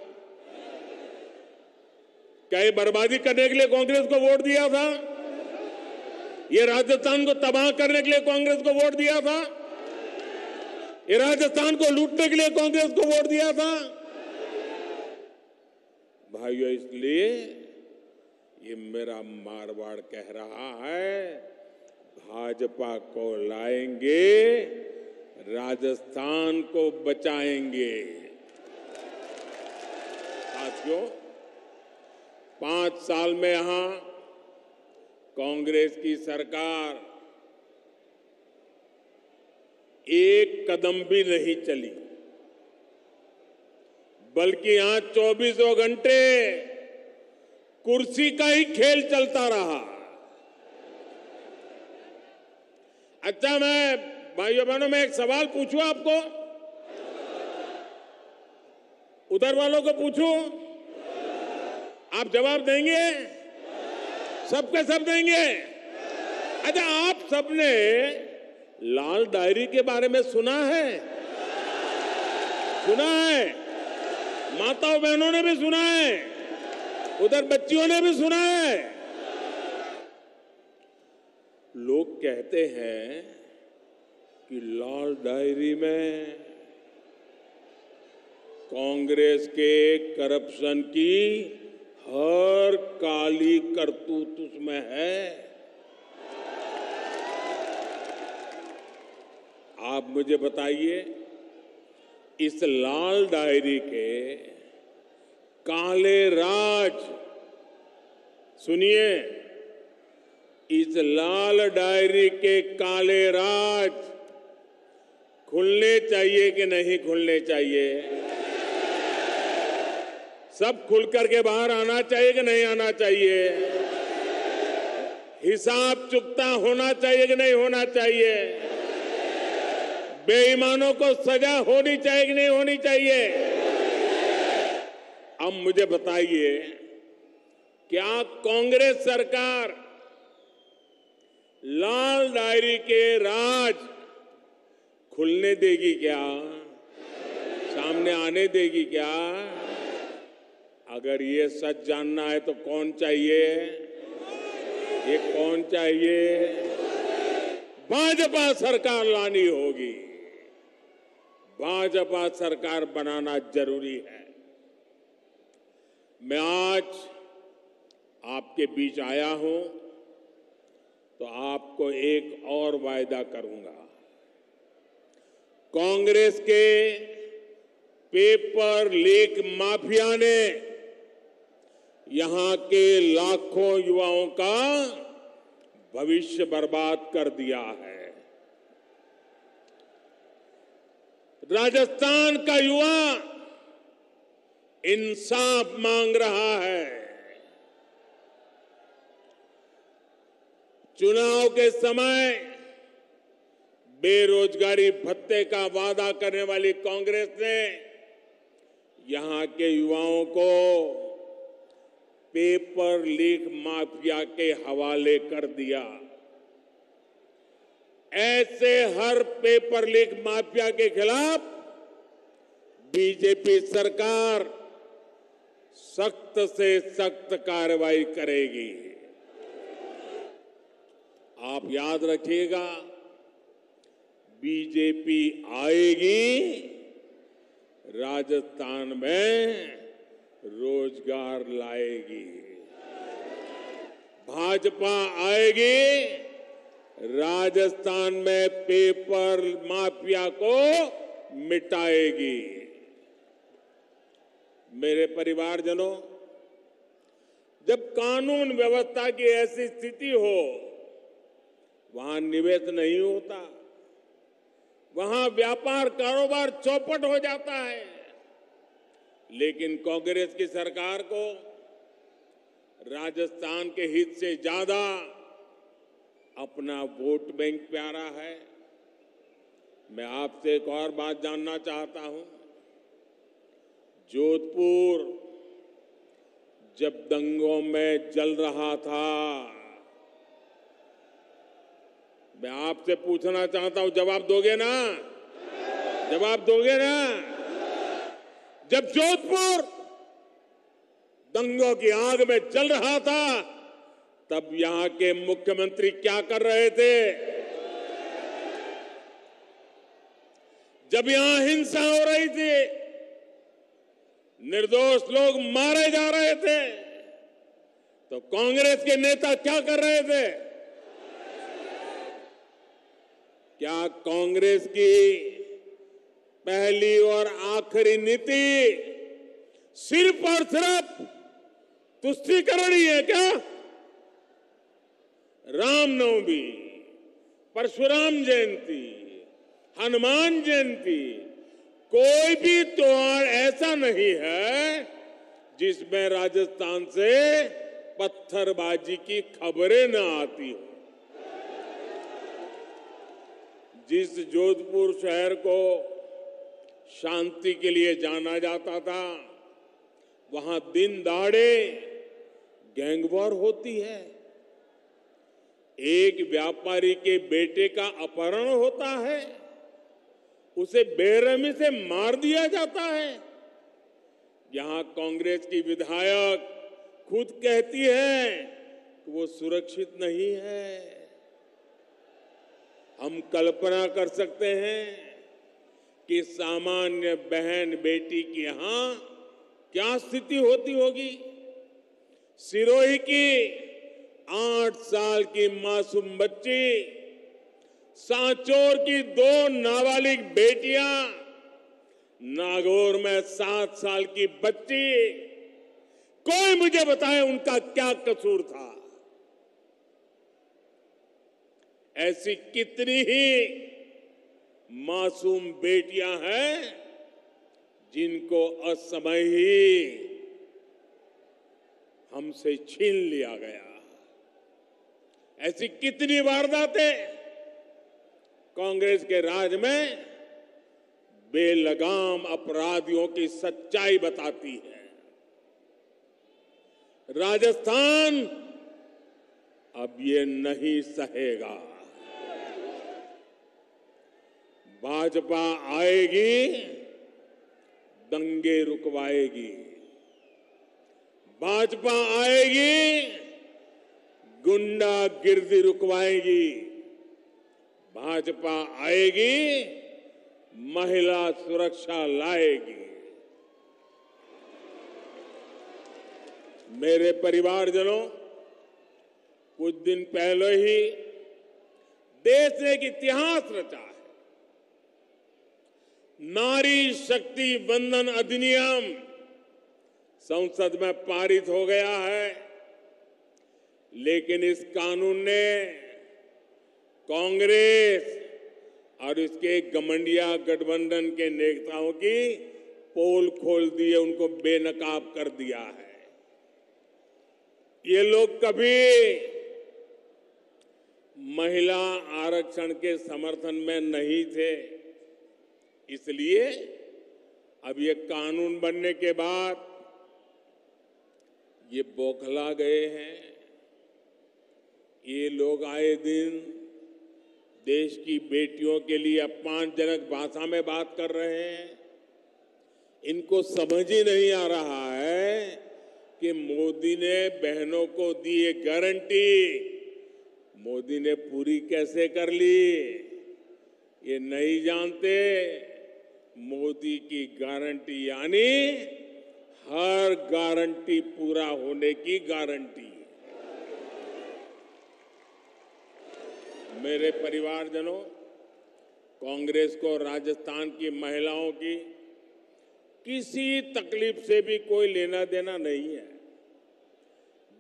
क्या ये बर्बादी करने के लिए कांग्रेस को वोट दिया था? ये राजस्थान को तबाह करने के लिए कांग्रेस को वोट दिया था? ये राजस्थान को लूटने के लिए कांग्रेस को वोट दिया था? भाइयों, इसलिए ये मेरा मारवाड़ कह रहा है, भाजपा को लाएंगे, राजस्थान को बचाएंगे। साथियों, 5 साल में यहां कांग्रेस की सरकार एक कदम भी नहीं चली, बल्कि यहां 24 घंटे कुर्सी का ही खेल चलता रहा। अच्छा, मैं भाइयों बहनों में एक सवाल पूछूं आपको, उधर वालों को पूछूं, आप जवाब देंगे? सबके सब देंगे? अच्छा, आप सबने लाल डायरी के बारे में सुना है? सुना है? माताओं बहनों ने भी सुना है, उधर बच्चियों ने भी सुना है। लोग कहते हैं कि लाल डायरी में कांग्रेस के करप्शन की हर काली करतूत उसमें है। आप मुझे बताइए, इस लाल डायरी के काले राज, सुनिए, इस लाल डायरी के काले राज खुलने चाहिए कि नहीं खुलने चाहिए? सब खुल करके बाहर आना चाहिए कि नहीं आना चाहिए? हिसाब चुकता होना चाहिए कि नहीं होना चाहिए? बेईमानों को सजा होनी चाहिए कि नहीं होनी चाहिए? अब मुझे बताइए, क्या कांग्रेस सरकार लाल डायरी के राज खुलने देगी क्या? सामने आने देगी क्या? अगर ये सच जानना है तो कौन चाहिए? ये कौन चाहिए? भाजपा सरकार लानी होगी। भाजपा सरकार बनाना जरूरी है। मैं आज आपके बीच आया हूं तो आपको एक और वायदा करूंगा। कांग्रेस के पेपर लीक माफिया ने यहां के लाखों युवाओं का भविष्य बर्बाद कर दिया है। राजस्थान का युवा इंसाफ मांग रहा है। चुनाव के समय बेरोजगारी भत्ते का वादा करने वाली कांग्रेस ने यहां के युवाओं को पेपर लीक माफिया के हवाले कर दिया। ऐसे हर पेपर लीक माफिया के खिलाफ बीजेपी सरकार सख्त से सख्त कार्रवाई करेगी। आप याद रखिएगा, बीजेपी आएगी, राजस्थान में रोजगार लाएगी। भाजपा आएगी, राजस्थान में पेपर माफिया को मिटाएगी। मेरे परिवारजनों, जब कानून व्यवस्था की ऐसी स्थिति हो, वहां निवेश नहीं होता, वहां व्यापार कारोबार चौपट हो जाता है। लेकिन कांग्रेस की सरकार को राजस्थान के हित से ज्यादा अपना वोट बैंक प्यारा है। मैं आपसे एक और बात जानना चाहता हूं। जोधपुर जब दंगों में जल रहा था, मैं आपसे पूछना चाहता हूं, जवाब दोगे ना? जवाब दोगे ना? जब जोधपुर दंगों की आग में जल रहा था, तब यहां के मुख्यमंत्री क्या कर रहे थे? जब यहां हिंसा हो रही थी, निर्दोष लोग मारे जा रहे थे, तो कांग्रेस के नेता क्या कर रहे थे? क्या कांग्रेस की पहली और आखिरी नीति सिर्फ और सिर्फ तुष्टीकरण ही है क्या? रामनवमी, परशुराम जयंती, हनुमान जयंती, कोई भी त्योहार ऐसा नहीं है जिसमें राजस्थान से पत्थरबाजी की खबरें न आती हो। जिस जोधपुर शहर को शांति के लिए जाना जाता था, वहां दिन दहाड़े गैंगवॉर होती है। एक व्यापारी के बेटे का अपहरण होता है, उसे बेरहमी से मार दिया जाता है। यहां कांग्रेस की विधायक खुद कहती है कि वो सुरक्षित नहीं है। हम कल्पना कर सकते हैं कि सामान्य बहन बेटी की यहां क्या स्थिति होती होगी। सिरोही की 8 साल की मासूम बच्ची, सांचौर की 2 नाबालिग बेटियां, नागौर में 7 साल की बच्ची, कोई मुझे बताए उनका क्या कसूर था। ऐसी कितनी ही मासूम बेटियां हैं जिनको असमय ही हमसे छीन लिया गया। ऐसी कितनी वारदातें कांग्रेस के राज में बेलगाम अपराधियों की सच्चाई बताती है। राजस्थान अब ये नहीं सहेगा। भाजपा आएगी, दंगे रुकवाएगी। भाजपा आएगी, गुंडागिर्दी रुकवाएगी। भाजपा आएगी, महिला सुरक्षा लाएगी। मेरे परिवारजनों, कुछ दिन पहले ही देश ने एक इतिहास रचा है। नारी शक्ति वंदन अधिनियम संसद में पारित हो गया है, लेकिन इस कानून ने कांग्रेस और इसके घमंडिया गठबंधन के नेताओं की पोल खोल दी है, उनको बेनकाब कर दिया है। ये लोग कभी महिला आरक्षण के समर्थन में नहीं थे, इसलिए अब ये कानून बनने के बाद ये बौखला गए हैं। ये लोग आए दिन देश की बेटियों के लिए अपमानजनक भाषा में बात कर रहे हैं। इनको समझ ही नहीं आ रहा है कि मोदी ने बहनों को दी एक गारंटी मोदी ने पूरी कैसे कर ली। ये नहीं जानते मोदी की गारंटी यानी हर गारंटी पूरा होने की गारंटी। मेरे परिवारजनों, कांग्रेस को राजस्थान की महिलाओं की किसी तकलीफ से भी कोई लेना देना नहीं है।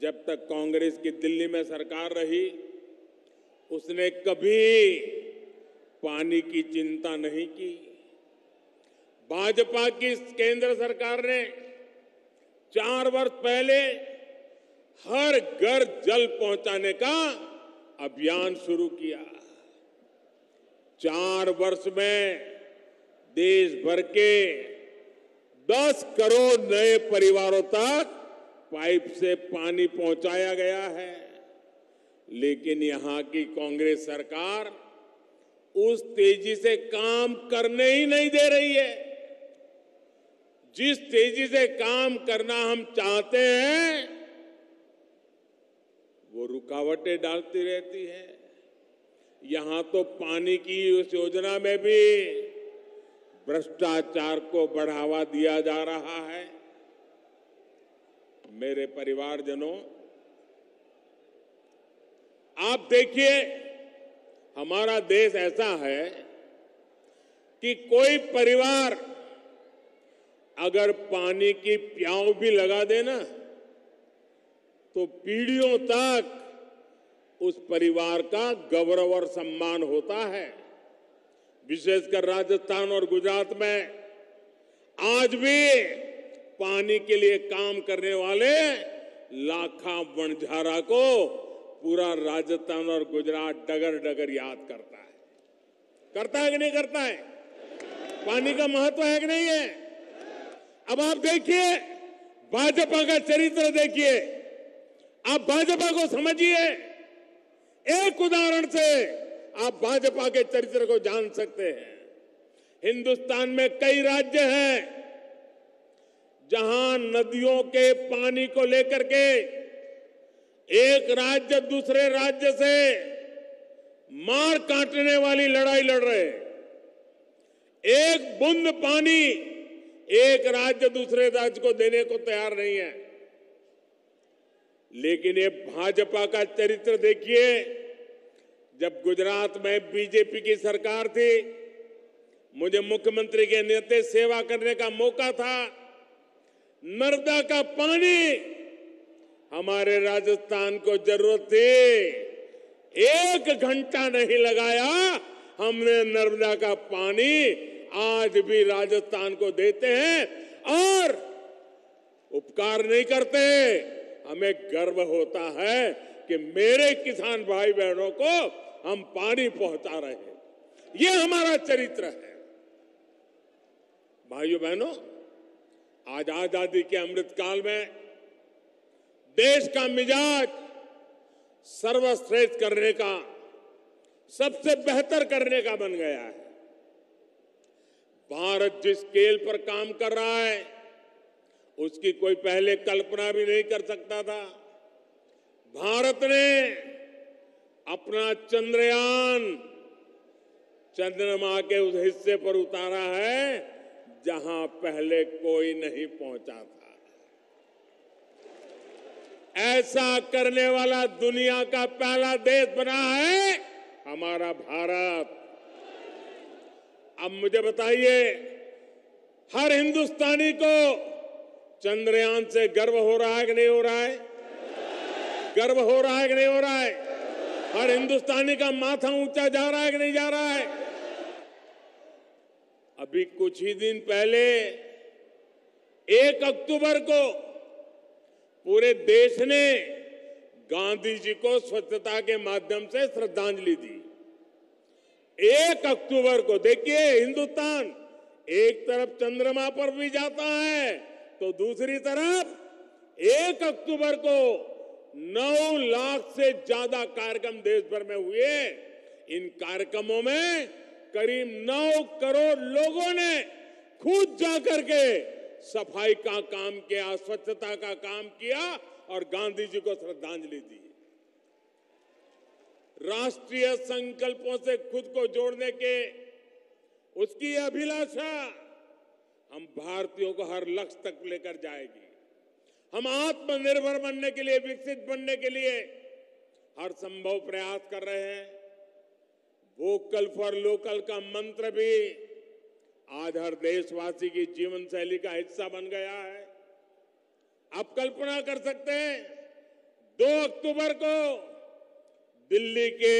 जब तक कांग्रेस की दिल्ली में सरकार रही, उसने कभी पानी की चिंता नहीं की। भाजपा की केंद्र सरकार ने 4 वर्ष पहले हर घर जल पहुंचाने का अभियान शुरू किया। 4 वर्ष में देश भर के 10 करोड़ नए परिवारों तक पाइप से पानी पहुंचाया गया है। लेकिन यहां की कांग्रेस सरकार उस तेजी से काम करने ही नहीं दे रही है। जिस तेजी से काम करना हम चाहते हैं, वो रुकावटें डालती रहती है। यहां तो पानी की उस योजना में भी भ्रष्टाचार को बढ़ावा दिया जा रहा है। मेरे परिवारजनों, आप देखिए, हमारा देश ऐसा है कि कोई परिवार अगर पानी की प्याऊ भी लगा देना तो पीढ़ियों तक उस परिवार का गौरव और सम्मान होता है। विशेषकर राजस्थान और गुजरात में आज भी पानी के लिए काम करने वाले लाखा वणझारा को पूरा राजस्थान और गुजरात डगर डगर याद करता है कि नहीं करता है? पानी का महत्व है कि नहीं है? अब आप देखिए, भाजपा का चरित्र देखिए, आप भाजपा को समझिए। एक उदाहरण से आप भाजपा के चरित्र को जान सकते हैं। हिंदुस्तान में कई राज्य हैं जहां नदियों के पानी को लेकर के एक राज्य दूसरे राज्य से मार काटने वाली लड़ाई लड़ रहे हैं। एक बूंद पानी एक राज्य दूसरे राज्य को देने को तैयार नहीं है। लेकिन ये भाजपा का चरित्र देखिए। जब गुजरात में बीजेपी की सरकार थी, मुझे मुख्यमंत्री के नाते सेवा करने का मौका था। नर्मदा का पानी हमारे राजस्थान को जरूरत थी, 1 घंटा नहीं लगाया, हमने नर्मदा का पानी आज भी राजस्थान को देते हैं और उपकार नहीं करते। हमें गर्व होता है कि मेरे किसान भाई बहनों को हम पानी पहुंचा रहे हैं। ये हमारा चरित्र है। भाइयों बहनों, आज आजादी के अमृत काल में देश का मिजाज सर्वश्रेष्ठ करने का, सबसे बेहतर करने का बन गया है। भारत जिस स्केल पर काम कर रहा है, उसकी कोई पहले कल्पना भी नहीं कर सकता था। भारत ने अपना चंद्रयान चंद्रमा के उस हिस्से पर उतारा है जहां पहले कोई नहीं पहुंचा था। ऐसा करने वाला दुनिया का पहला देश बना है हमारा भारत। अब मुझे बताइए, हर हिंदुस्तानी को चंद्रयान से गर्व हो रहा है कि नहीं हो रहा है? गर्व हो रहा है कि नहीं हो रहा है? हर हिंदुस्तानी का माथा ऊंचा जा रहा है कि नहीं जा रहा है? अभी कुछ ही दिन पहले 1 अक्टूबर को पूरे देश ने गांधी जी को स्वच्छता के माध्यम से श्रद्धांजलि दी। 1 अक्टूबर को देखिए, हिंदुस्तान एक तरफ चंद्रमा पर भी जाता है तो दूसरी तरफ 1 अक्टूबर को 9 लाख से ज्यादा कार्यक्रम देश भर में हुए। इन कार्यक्रमों में करीब 9 करोड़ लोगों ने खुद जाकर के सफाई का काम किया, स्वच्छता का काम किया और गांधी जी को श्रद्धांजलि दी। राष्ट्रीय संकल्पों से खुद को जोड़ने के उसकी अभिलाषा हम भारतीयों को हर लक्ष्य तक लेकर जाएगी। हम आत्मनिर्भर बनने के लिए, विकसित बनने के लिए हर संभव प्रयास कर रहे हैं। वोकल फॉर लोकल का मंत्र भी आज हर देशवासी की जीवन शैली का हिस्सा बन गया है। आप कल्पना कर सकते हैं 2 अक्टूबर को दिल्ली के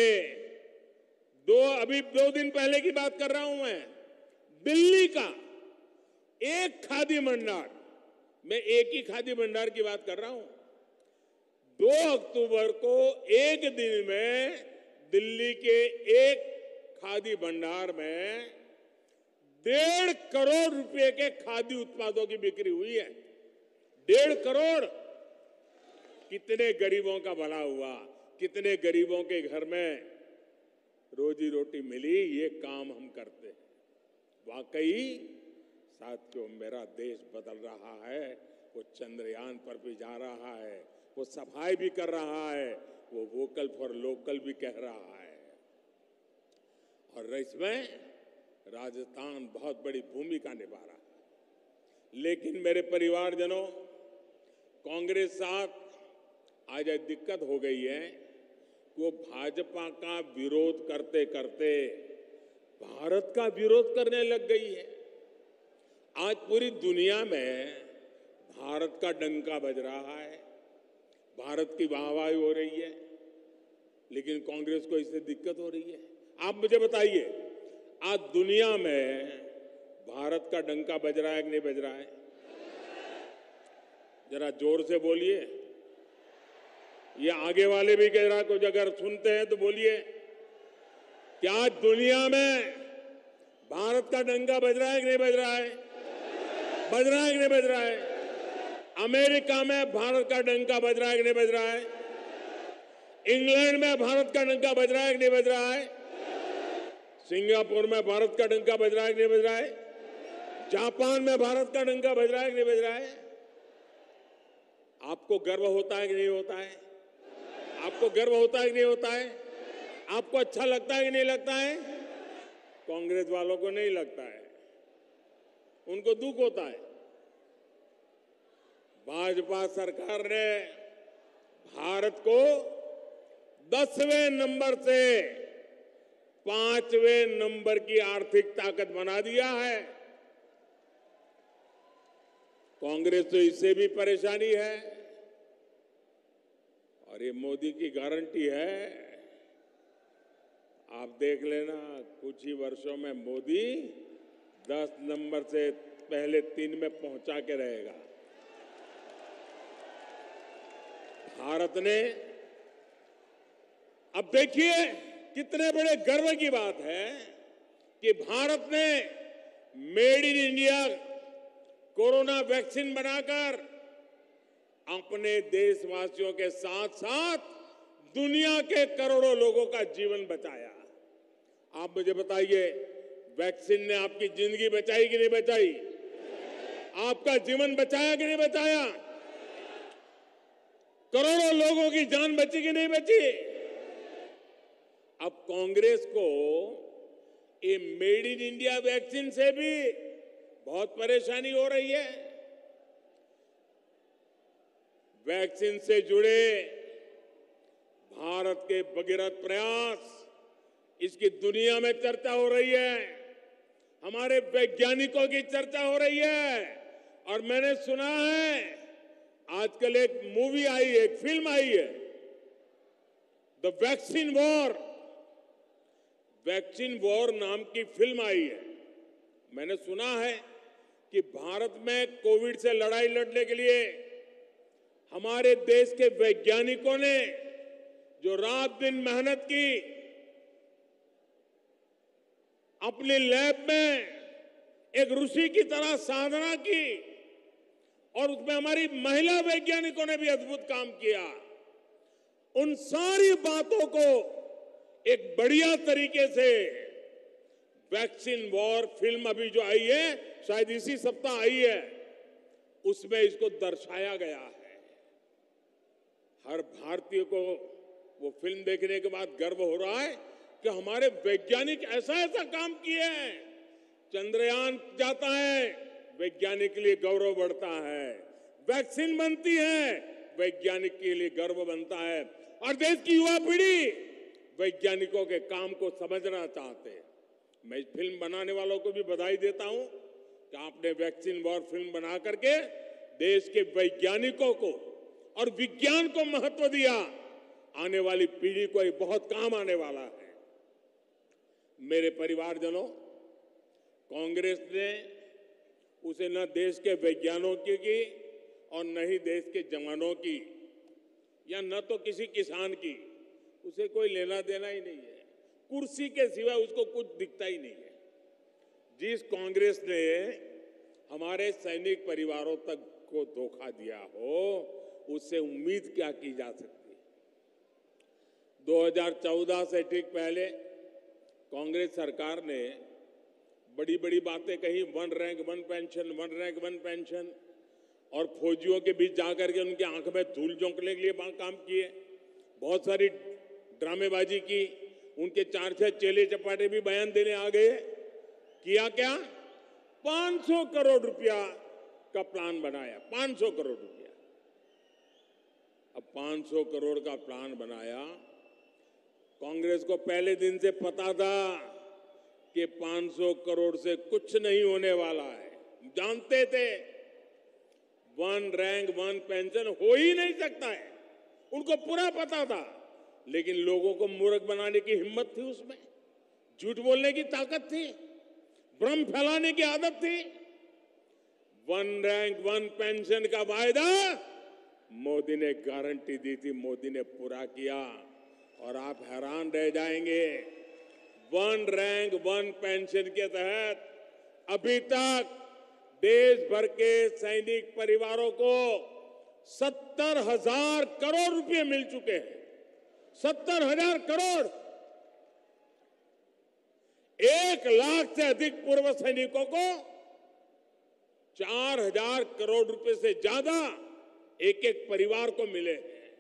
अभी 2 दिन पहले की बात कर रहा हूं मैं, दिल्ली का एक खादी भंडार, मैं एक ही खादी भंडार की बात कर रहा हूं, 2 अक्टूबर को एक दिन में दिल्ली के एक खादी भंडार में 1.5 करोड़ रुपए के खादी उत्पादों की बिक्री हुई है। 1.5 करोड़। कितने गरीबों का भला हुआ, कितने गरीबों के घर में रोजी रोटी मिली, ये काम हम करते हैं। वाकई साथियों, मेरा देश बदल रहा है। वो चंद्रयान पर भी जा रहा है, वो सफाई भी कर रहा है, वो वोकल फॉर लोकल भी कह रहा है। और इसमें राजस्थान बहुत बड़ी भूमिका निभा रहा है। लेकिन मेरे परिवारजनों, कांग्रेस साथ आज दिक्कत हो गई है कि वो भाजपा का विरोध करते करते भारत का विरोध करने लग गई है। आज पूरी दुनिया में भारत का डंका बज रहा है, भारत की वाहवाही हो रही है, लेकिन कांग्रेस को इससे दिक्कत हो रही है। आप मुझे बताइए, आज दुनिया में भारत का डंका बज रहा है कि नहीं बज रहा है? जरा जोर से बोलिए। ये आगे वाले भी कह रहा, कुछ अगर सुनते हैं तो बोलिए। क्या दुनिया में भारत का डंका बज रहा है कि नहीं बज रहा है? बज रहा है कि नहीं बज रहा है? अमेरिका में भारत का डंका बज रहा है कि नहीं बज रहा है? इंग्लैंड में भारत का डंका बज रहा है कि नहीं बज रहा है? सिंगापुर में भारत का डंका बज रहा है कि नहीं बज रहा है? जापान में भारत का डंका बज रहा है कि नहीं बज रहा है? आपको गर्व होता है कि नहीं होता है? आपको गर्व होता है कि नहीं होता है? आपको अच्छा लगता है कि नहीं लगता है? कांग्रेस वालों को नहीं लगता है, उनको दुख होता है। भाजपा सरकार ने भारत को 10वें नंबर से 5वें नंबर की आर्थिक ताकत बना दिया है। कांग्रेस तो इससे भी परेशानी है। और ये मोदी की गारंटी है, आप देख लेना, कुछ ही वर्षों में मोदी 10 नंबर से पहले 3 में पहुंचा के रहेगा। भारत ने, अब देखिए कितने बड़े गर्व की बात है कि भारत ने made in India corona vaccine बनाकर अपने देशवासियों के साथ साथ दुनिया के करोड़ों लोगों का जीवन बचाया। आप मुझे बताइए, वैक्सीन ने आपकी जिंदगी बचाई कि नहीं बचाई? आपका जीवन बचाया कि नहीं बचाया? करोड़ों लोगों की जान बची कि नहीं बची? अब कांग्रेस को ये मेड इन इंडिया वैक्सीन से भी बहुत परेशानी हो रही है। वैक्सीन से जुड़े भारत के भगीरथ प्रयास, इसकी दुनिया में चर्चा हो रही है, हमारे वैज्ञानिकों की चर्चा हो रही है। और मैंने सुना है आजकल एक मूवी आई है, एक फिल्म आई है, the vaccine war. Vaccine war नाम की फिल्म आई है। मैंने सुना है कि भारत में कोविड से लड़ाई लड़ने के लिए हमारे देश के वैज्ञानिकों ने जो रात दिन मेहनत की, अपनी लैब में एक ऋषि की तरह साधना की, और उसमें हमारी महिला वैज्ञानिकों ने भी अद्भुत काम किया। उन सारी बातों को एक बढ़िया तरीके से वैक्सीन वॉर फिल्म अभी जो आई है, शायद इसी सप्ताह आई है, उसमें इसको दर्शाया गया है। हर भारतीय को वो फिल्म देखने के बाद गर्व हो रहा है कि हमारे वैज्ञानिक ऐसा ऐसा काम किए हैं चंद्रयान जाता है, वैज्ञानिक के लिए गौरव बढ़ता है। वैक्सीन बनती है, वैज्ञानिक के लिए गर्व बनता है। और देश की युवा पीढ़ी वैज्ञानिकों के काम को समझना चाहते हैं। मैं इस फिल्म बनाने वालों को भी बधाई देता हूं कि आपने वैक्सीन वॉर फिल्म बना करके देश के वैज्ञानिकों को और विज्ञान को महत्व दिया। आने वाली पीढ़ी को ये बहुत काम आने वाला है। मेरे परिवारजनों, कांग्रेस ने उसे न देश के वैज्ञानिकों की और न ही देश के जवानों की या न तो किसी किसान की, उसे कोई लेना देना ही नहीं है। कुर्सी के सिवा उसको कुछ दिखता ही नहीं है। जिस कांग्रेस ने हमारे सैनिक परिवारों तक को धोखा दिया हो, उससे उम्मीद क्या की जा सकती है। 2014 से ठीक पहले कांग्रेस सरकार ने बड़ी बड़ी बातें कही, 1 रैंक 1 पेंशन, 1 रैंक 1 पेंशन, और फौजियों के बीच जाकर के उनकी आंख में धूल झोंकने के लिए काम किए। बहुत सारी ड्रामेबाजी की, उनके 4-6 चेले चपाटे भी बयान देने आ गए। किया क्या? 500 करोड़ रुपया का प्लान बनाया, 500 करोड़ रुपया। अब 500 करोड़ का प्लान बनाया। कांग्रेस को पहले दिन से पता था कि 500 करोड़ से कुछ नहीं होने वाला है। जानते थे 1 रैंक 1 पेंशन हो ही नहीं सकता है, उनको पूरा पता था। लेकिन लोगों को मूर्ख बनाने की हिम्मत थी, उसमें झूठ बोलने की ताकत थी, भ्रम फैलाने की आदत थी। 1 रैंक 1 पेंशन का वायदा मोदी ने गारंटी दी थी, मोदी ने पूरा किया। और आप हैरान रह जाएंगे, 1 रैंक 1 पेंशन के तहत अभी तक देश भर के सैनिक परिवारों को 70,000 करोड़ रुपए मिल चुके हैं। 70,000 करोड़। 1 लाख से अधिक पूर्व सैनिकों को 4,000 करोड़ रुपए से ज्यादा एक एक परिवार को मिले हैं।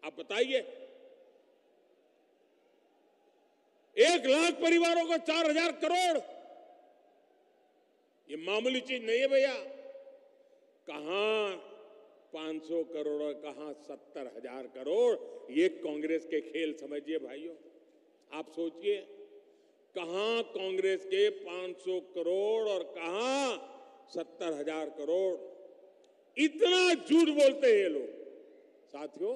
आप बताइए, 1 लाख परिवारों को 4,000 करोड़, ये मामूली चीज नहीं है भैया। कहां 500 करोड़ और कहां 70,000 करोड़, ये कांग्रेस के खेल समझिए भाइयों। आप सोचिए, कहां कांग्रेस के 500 करोड़ और कहां 70,000 करोड़। इतना झूठ बोलते हैं ये लोग। साथियों,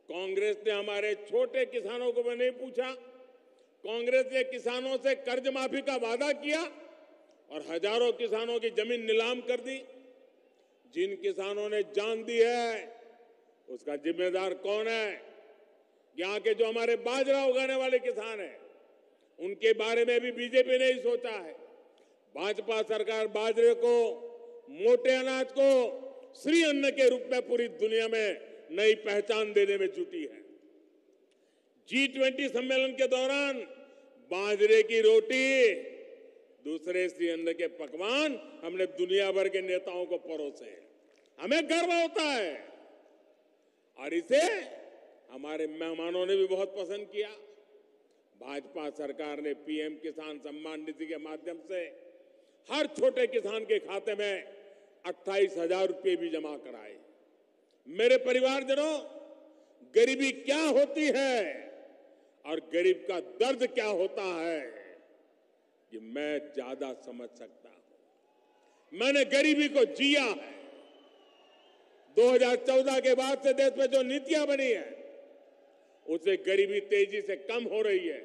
कांग्रेस ने हमारे छोटे किसानों को नहीं पूछा। कांग्रेस ने किसानों से कर्ज माफी का वादा किया और हजारों किसानों की जमीन नीलाम कर दी। जिन किसानों ने जान दी है, उसका जिम्मेदार कौन है? यहां के जो हमारे बाजरा उगाने वाले किसान हैं, उनके बारे में भी बीजेपी ने ही सोचा है। भाजपा सरकार बाजरे को, मोटे अनाज को श्री अन्न के रूप में पूरी दुनिया में नई पहचान देने में जुटी है। G20 सम्मेलन के दौरान बाजरे की रोटी, दूसरे श्री अन्न के पकवान हमने दुनिया भर के नेताओं को परोसे। हमें गर्व होता है और इसे हमारे मेहमानों ने भी बहुत पसंद किया। भाजपा सरकार ने पीएम किसान सम्मान निधि के माध्यम से हर छोटे किसान के खाते में 28,000 रुपये भी जमा कराए। मेरे परिवारजनों, गरीबी क्या होती है और गरीब का दर्द क्या होता है, ये मैं ज्यादा समझ सकता हूं। मैंने गरीबी को जिया है। 2014 के बाद से देश में जो नीतियां बनी है, उससे गरीबी तेजी से कम हो रही है।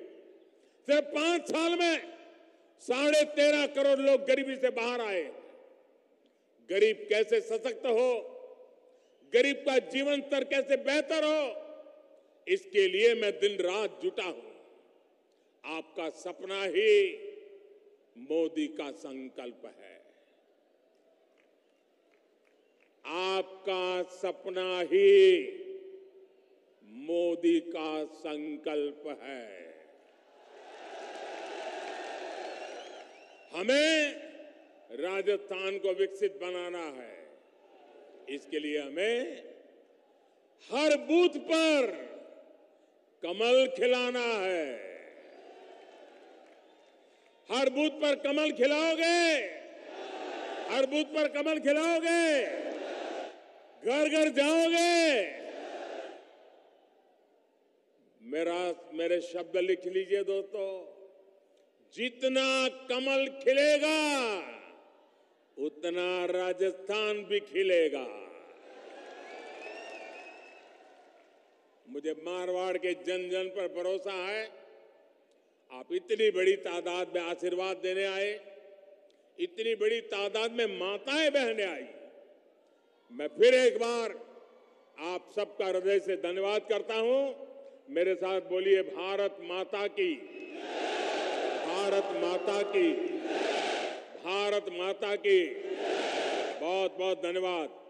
सिर्फ 5 साल में 13.5 करोड़ लोग गरीबी से बाहर आए। गरीब कैसे सशक्त हो, गरीब का जीवन स्तर कैसे बेहतर हो, इसके लिए मैं दिन रात जुटा हूं। आपका सपना ही मोदी का संकल्प है। आपका सपना ही मोदी का संकल्प है। हमें राजस्थान को विकसित बनाना है। इसके लिए हमें हर बूथ पर कमल खिलाना है। हर बूथ पर कमल खिलाओगे? हर बूथ पर कमल खिलाओगे? घर घर जाओगे? मेरे शब्द लिख लीजिए दोस्तों, जितना कमल खिलेगा उतना राजस्थान भी खिलेगा। मुझे मारवाड़ के जन जन पर भरोसा है। आप इतनी बड़ी तादाद में आशीर्वाद देने आए, इतनी बड़ी तादाद में माताएं बहनें आई। मैं फिर एक बार आप सबका हृदय से धन्यवाद करता हूं। मेरे साथ बोलिए, भारत माता की, भारत माता की, भारत माता की। बहुत बहुत धन्यवाद।